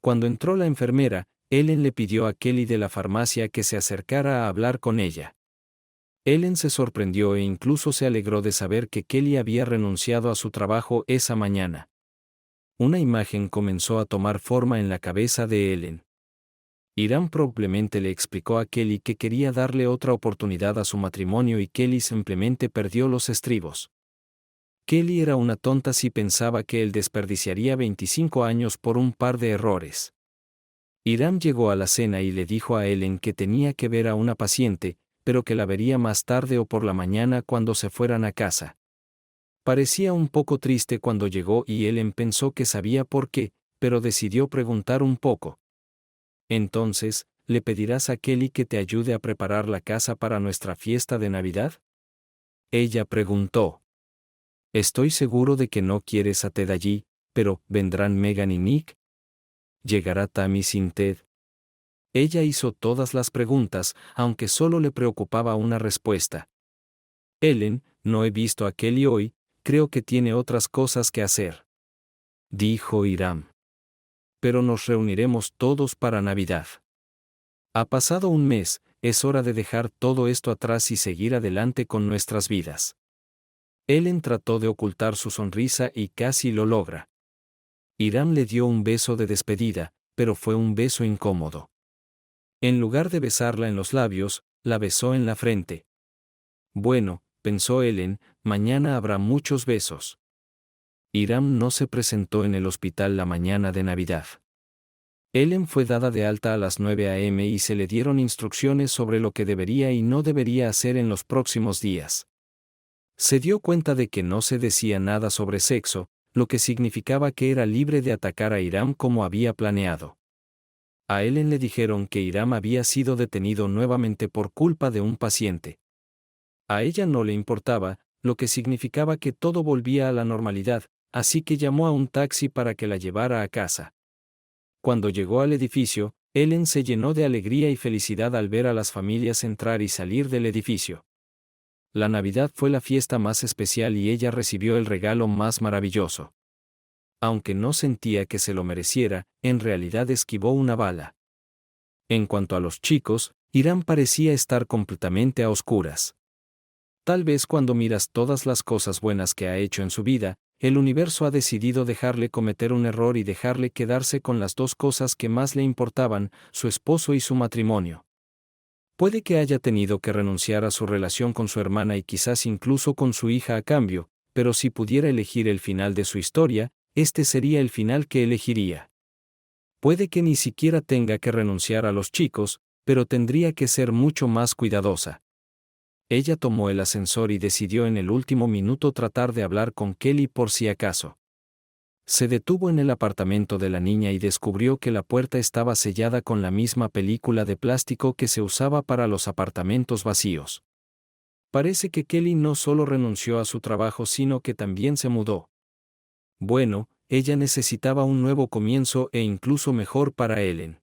Cuando entró la enfermera, Ellen le pidió a Kelly de la farmacia que se acercara a hablar con ella. Ellen se sorprendió e incluso se alegró de saber que Kelly había renunciado a su trabajo esa mañana. Una imagen comenzó a tomar forma en la cabeza de Ellen. Hiram probablemente le explicó a Kelly que quería darle otra oportunidad a su matrimonio y Kelly simplemente perdió los estribos. Kelly era una tonta si pensaba que él desperdiciaría 25 años por un par de errores. Hiram llegó a la cena y le dijo a Ellen que tenía que ver a una paciente, pero que la vería más tarde o por la mañana cuando se fueran a casa. Parecía un poco triste cuando llegó y Ellen pensó que sabía por qué, pero decidió preguntar un poco. Entonces, ¿le pedirás a Kelly que te ayude a preparar la casa para nuestra fiesta de Navidad? Ella preguntó. Estoy seguro de que no quieres a Ted allí, pero ¿vendrán Megan y Nick? ¿Llegará Tammy sin Ted? Ella hizo todas las preguntas, aunque solo le preocupaba una respuesta. Ellen, no he visto a Kelly hoy, creo que tiene otras cosas que hacer. Dijo Hiram. Pero nos reuniremos todos para Navidad. Ha pasado un mes, es hora de dejar todo esto atrás y seguir adelante con nuestras vidas. Ellen trató de ocultar su sonrisa y casi lo logra. Hiram le dio un beso de despedida, pero fue un beso incómodo. En lugar de besarla en los labios, la besó en la frente. Bueno, pensó Ellen, mañana habrá muchos besos. Hiram no se presentó en el hospital la mañana de Navidad. Ellen fue dada de alta a las 9 a.m. y se le dieron instrucciones sobre lo que debería y no debería hacer en los próximos días. Se dio cuenta de que no se decía nada sobre sexo, lo que significaba que era libre de atacar a Hiram como había planeado. A Ellen le dijeron que Hiram había sido detenido nuevamente por culpa de un paciente. A ella no le importaba, lo que significaba que todo volvía a la normalidad, así que llamó a un taxi para que la llevara a casa. Cuando llegó al edificio, Ellen se llenó de alegría y felicidad al ver a las familias entrar y salir del edificio. La Navidad fue la fiesta más especial y ella recibió el regalo más maravilloso. Aunque no sentía que se lo mereciera, en realidad esquivó una bala. En cuanto a los chicos, Hiram parecía estar completamente a oscuras. Tal vez cuando miras todas las cosas buenas que ha hecho en su vida, el universo ha decidido dejarle cometer un error y dejarle quedarse con las dos cosas que más le importaban, su esposo y su matrimonio. Puede que haya tenido que renunciar a su relación con su hermana y quizás incluso con su hija a cambio, pero si pudiera elegir el final de su historia, este sería el final que elegiría. Puede que ni siquiera tenga que renunciar a los chicos, pero tendría que ser mucho más cuidadosa. Ella tomó el ascensor y decidió en el último minuto tratar de hablar con Kelly por si acaso. Se detuvo en el apartamento de la niña y descubrió que la puerta estaba sellada con la misma película de plástico que se usaba para los apartamentos vacíos. Parece que Kelly no solo renunció a su trabajo sino que también se mudó. Bueno, ella necesitaba un nuevo comienzo e incluso mejor para Ellen.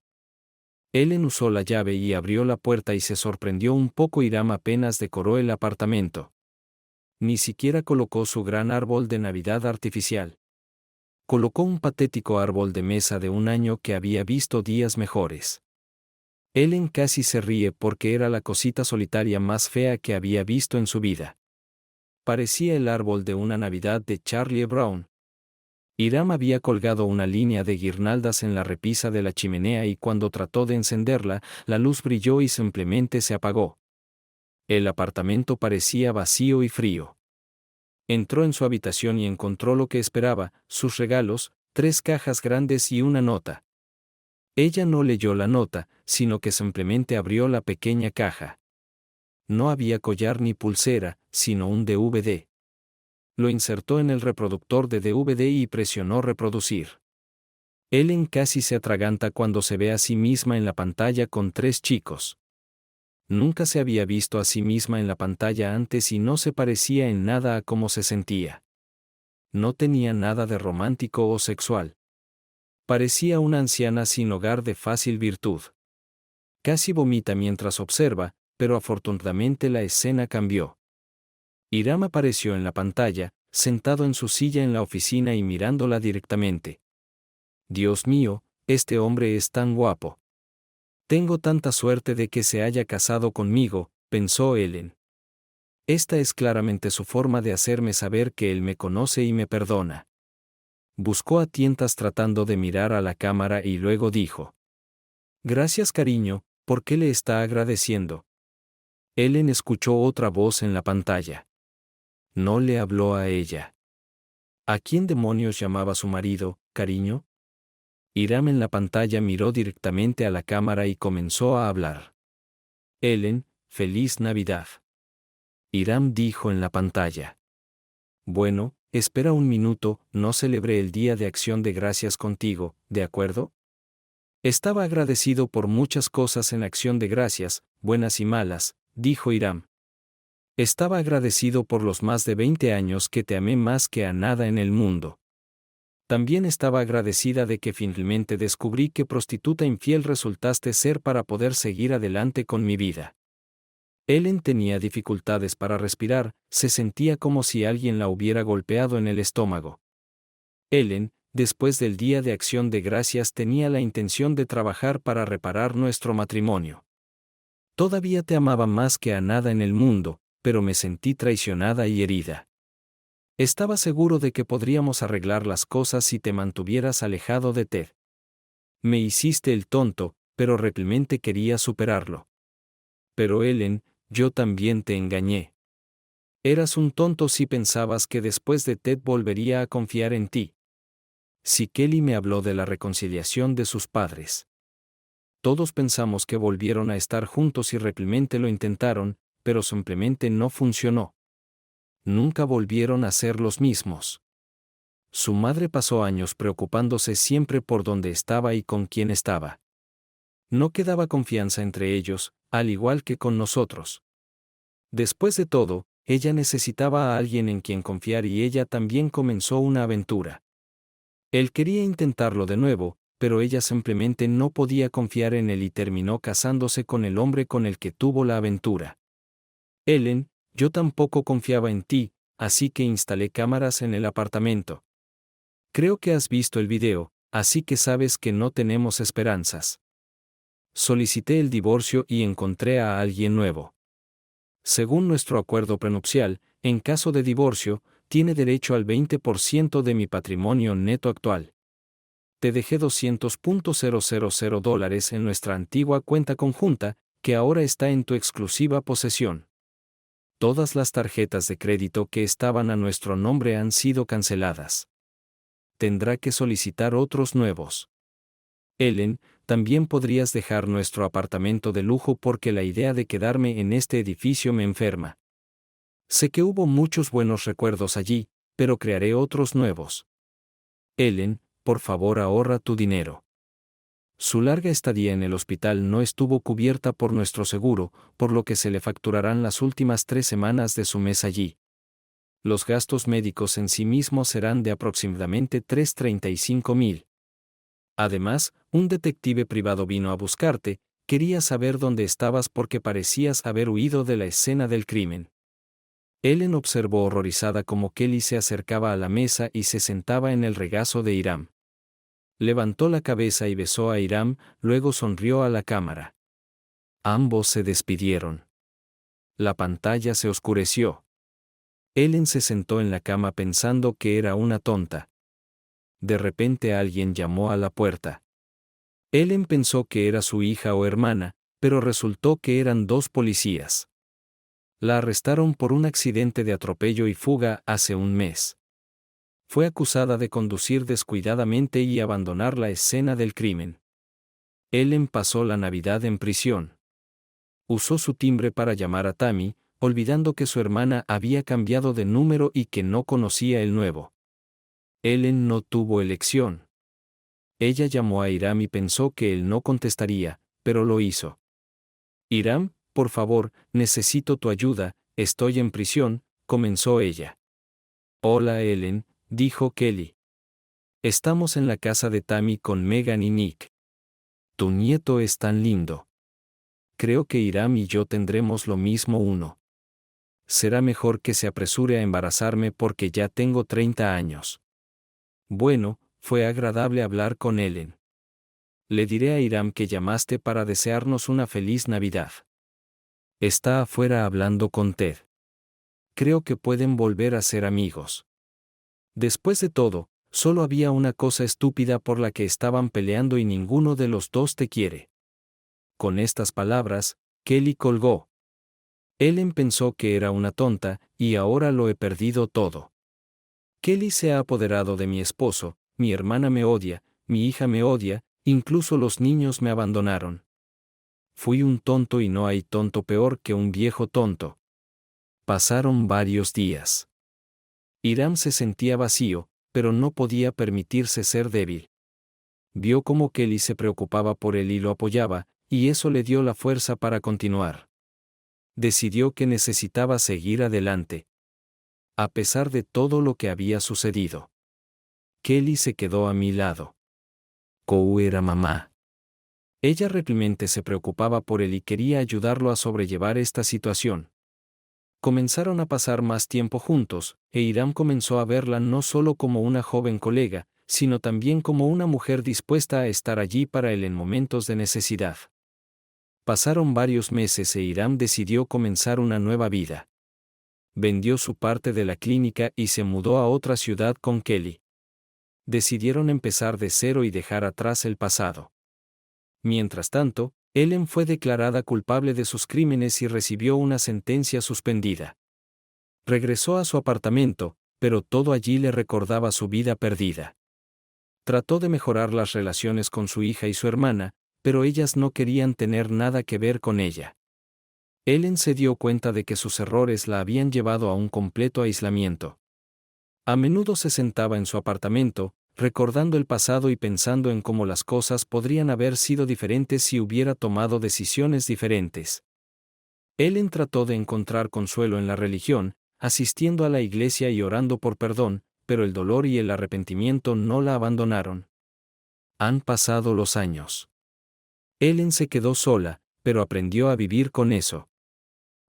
Ellen usó la llave y abrió la puerta y se sorprendió un poco. Hiram apenas decoró el apartamento. Ni siquiera colocó su gran árbol de Navidad artificial. Colocó un patético árbol de mesa de un año que había visto días mejores. Ellen casi se ríe porque era la cosita solitaria más fea que había visto en su vida. Parecía el árbol de una Navidad de Charlie Brown. Hiram había colgado una línea de guirnaldas en la repisa de la chimenea y cuando trató de encenderla, la luz brilló y simplemente se apagó. El apartamento parecía vacío y frío. Entró en su habitación y encontró lo que esperaba, sus regalos, 3 cajas grandes y una nota. Ella no leyó la nota, sino que simplemente abrió la pequeña caja. No había collar ni pulsera, sino un DVD. Lo insertó en el reproductor de DVD y presionó reproducir. Ellen casi se atraganta cuando se ve a sí misma en la pantalla con 3 chicos. Nunca se había visto a sí misma en la pantalla antes y no se parecía en nada a cómo se sentía. No tenía nada de romántico o sexual. Parecía una anciana sin hogar de fácil virtud. Casi vomita mientras observa, pero afortunadamente la escena cambió. Hiram apareció en la pantalla, sentado en su silla en la oficina y mirándola directamente. Dios mío, este hombre es tan guapo. Tengo tanta suerte de que se haya casado conmigo, pensó Ellen. Esta es claramente su forma de hacerme saber que él me conoce y me perdona. Buscó a tientas tratando de mirar a la cámara y luego dijo: Gracias, cariño, ¿por qué le está agradeciendo? Ellen escuchó otra voz en la pantalla. No le habló a ella. ¿A quién demonios llamaba su marido, cariño? Hiram en la pantalla miró directamente a la cámara y comenzó a hablar. Ellen, feliz Navidad. Hiram dijo en la pantalla. Bueno, espera un minuto, no celebré el Día de Acción de Gracias contigo, ¿de acuerdo? Estaba agradecido por muchas cosas en Acción de Gracias, buenas y malas, dijo Hiram. Estaba agradecido por los más de 20 años que te amé más que a nada en el mundo. También estaba agradecida de que finalmente descubrí que prostituta infiel resultaste ser para poder seguir adelante con mi vida. Ellen tenía dificultades para respirar, se sentía como si alguien la hubiera golpeado en el estómago. Ellen, después del Día de Acción de Gracias, tenía la intención de trabajar para reparar nuestro matrimonio. Todavía te amaba más que a nada en el mundo, pero me sentí traicionada y herida. Estaba seguro de que podríamos arreglar las cosas si te mantuvieras alejado de Ted. Me hiciste el tonto, pero realmente quería superarlo. Pero Ellen, yo también te engañé. Eras un tonto si pensabas que después de Ted volvería a confiar en ti. Si Kelly me habló de la reconciliación de sus padres. Todos pensamos que volvieron a estar juntos y realmente lo intentaron, pero simplemente no funcionó. Nunca volvieron a ser los mismos. Su madre pasó años preocupándose siempre por dónde estaba y con quién estaba. No quedaba confianza entre ellos, al igual que con nosotros. Después de todo, ella necesitaba a alguien en quien confiar y ella también comenzó una aventura. Él quería intentarlo de nuevo, pero ella simplemente no podía confiar en él y terminó casándose con el hombre con el que tuvo la aventura. Ellen, yo tampoco confiaba en ti, así que instalé cámaras en el apartamento. Creo que has visto el video, así que sabes que no tenemos esperanzas. Solicité el divorcio y encontré a alguien nuevo. Según nuestro acuerdo prenupcial, en caso de divorcio, tiene derecho al 20% de mi patrimonio neto actual. Te dejé $200,000 en nuestra antigua cuenta conjunta, que ahora está en tu exclusiva posesión. Todas las tarjetas de crédito que estaban a nuestro nombre han sido canceladas. Tendrá que solicitar otros nuevos. Ellen, también podrías dejar nuestro apartamento de lujo porque la idea de quedarme en este edificio me enferma. Sé que hubo muchos buenos recuerdos allí, pero crearé otros nuevos. Ellen, por favor ahorra tu dinero. Su larga estadía en el hospital no estuvo cubierta por nuestro seguro, por lo que se le facturarán las últimas 3 semanas de su mes allí. Los gastos médicos en sí mismos serán de aproximadamente $335,000. Además, un detective privado vino a buscarte, quería saber dónde estabas porque parecías haber huido de la escena del crimen. Ellen observó horrorizada cómo Kelly se acercaba a la mesa y se sentaba en el regazo de Hiram. Levantó la cabeza y besó a Hiram, luego sonrió a la cámara. Ambos se despidieron. La pantalla se oscureció. Ellen se sentó en la cama pensando que era una tonta. De repente alguien llamó a la puerta. Ellen pensó que era su hija o hermana, pero resultó que eran 2 policías. La arrestaron por un accidente de atropello y fuga hace un mes. Fue acusada de conducir descuidadamente y abandonar la escena del crimen. Ellen pasó la Navidad en prisión. Usó su timbre para llamar a Tammy, olvidando que su hermana había cambiado de número y que no conocía el nuevo. Ellen no tuvo elección. Ella llamó a Hiram y pensó que él no contestaría, pero lo hizo. Hiram, por favor, necesito tu ayuda, estoy en prisión, comenzó ella. Hola Ellen, dijo Kelly. Estamos en la casa de Tammy con Megan y Nick. Tu nieto es tan lindo. Creo que Hiram y yo tendremos lo mismo uno. Será mejor que se apresure a embarazarme porque ya tengo 30 años. Bueno, fue agradable hablar con Ellen. Le diré a Hiram que llamaste para desearnos una feliz Navidad. Está afuera hablando con Ted. creo que pueden volver a ser amigos. Después de todo, solo había una cosa estúpida por la que estaban peleando y ninguno de los dos te quiere. Con estas palabras, Kelly colgó. Ellen pensó que era una tonta, y ahora lo he perdido todo. Kelly se ha apoderado de mi esposo, mi hermana me odia, mi hija me odia, incluso los niños me abandonaron. Fui un tonto y no hay tonto peor que un viejo tonto. Pasaron varios días. Hiram se sentía vacío, pero no podía permitirse ser débil. Vio cómo Kelly se preocupaba por él y lo apoyaba, y eso le dio la fuerza para continuar. Decidió que necesitaba seguir adelante. A pesar de todo lo que había sucedido. Kelly se quedó a mi lado. Kou era mamá. Ella realmente se preocupaba por él y quería ayudarlo a sobrellevar esta situación. Comenzaron a pasar más tiempo juntos, e Hiram comenzó a verla no solo como una joven colega, sino también como una mujer dispuesta a estar allí para él en momentos de necesidad. Pasaron varios meses e Hiram decidió comenzar una nueva vida. Vendió su parte de la clínica y se mudó a otra ciudad con Kelly. Decidieron empezar de cero y dejar atrás el pasado. Mientras tanto, Ellen fue declarada culpable de sus crímenes y recibió una sentencia suspendida. Regresó a su apartamento, pero todo allí le recordaba su vida perdida. Trató de mejorar las relaciones con su hija y su hermana, pero ellas no querían tener nada que ver con ella. Ellen se dio cuenta de que sus errores la habían llevado a un completo aislamiento. A menudo se sentaba en su apartamento, recordando el pasado y pensando en cómo las cosas podrían haber sido diferentes si hubiera tomado decisiones diferentes. Ellen trató de encontrar consuelo en la religión, asistiendo a la iglesia y orando por perdón, pero el dolor y el arrepentimiento no la abandonaron. Han pasado los años. Ellen se quedó sola, pero aprendió a vivir con eso.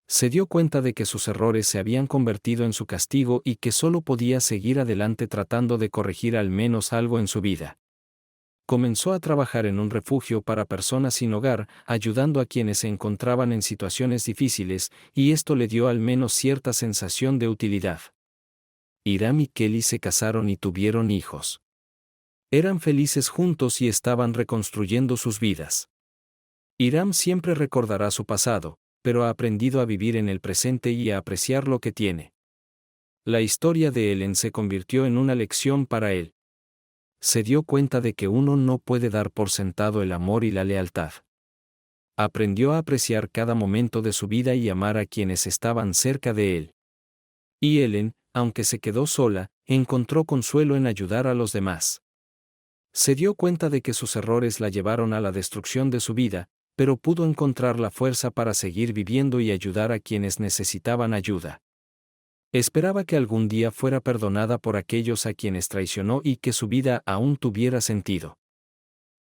Se dio cuenta de que sus errores se habían convertido en su castigo y que solo podía seguir adelante tratando de corregir al menos algo en su vida. Comenzó a trabajar en un refugio para personas sin hogar, ayudando a quienes se encontraban en situaciones difíciles, y esto le dio al menos cierta sensación de utilidad. Hiram y Kelly se casaron y tuvieron hijos. Eran felices juntos y estaban reconstruyendo sus vidas. Hiram siempre recordará su pasado, pero ha aprendido a vivir en el presente y a apreciar lo que tiene. La historia de Ellen se convirtió en una lección para él. Se dio cuenta de que uno no puede dar por sentado el amor y la lealtad. Aprendió a apreciar cada momento de su vida y amar a quienes estaban cerca de él. Y Ellen, aunque se quedó sola, encontró consuelo en ayudar a los demás. Se dio cuenta de que sus errores la llevaron a la destrucción de su vida, pero pudo encontrar la fuerza para seguir viviendo y ayudar a quienes necesitaban ayuda. Esperaba que algún día fuera perdonada por aquellos a quienes traicionó y que su vida aún tuviera sentido.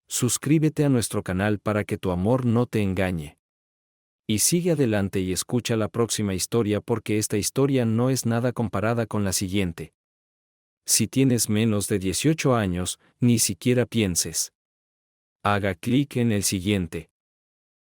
Suscríbete a nuestro canal para que tu amor no te engañe. Y sigue adelante y escucha la próxima historia porque esta historia no es nada comparada con la siguiente. Si tienes menos de 18 años, ni siquiera pienses. Haga clic en el siguiente.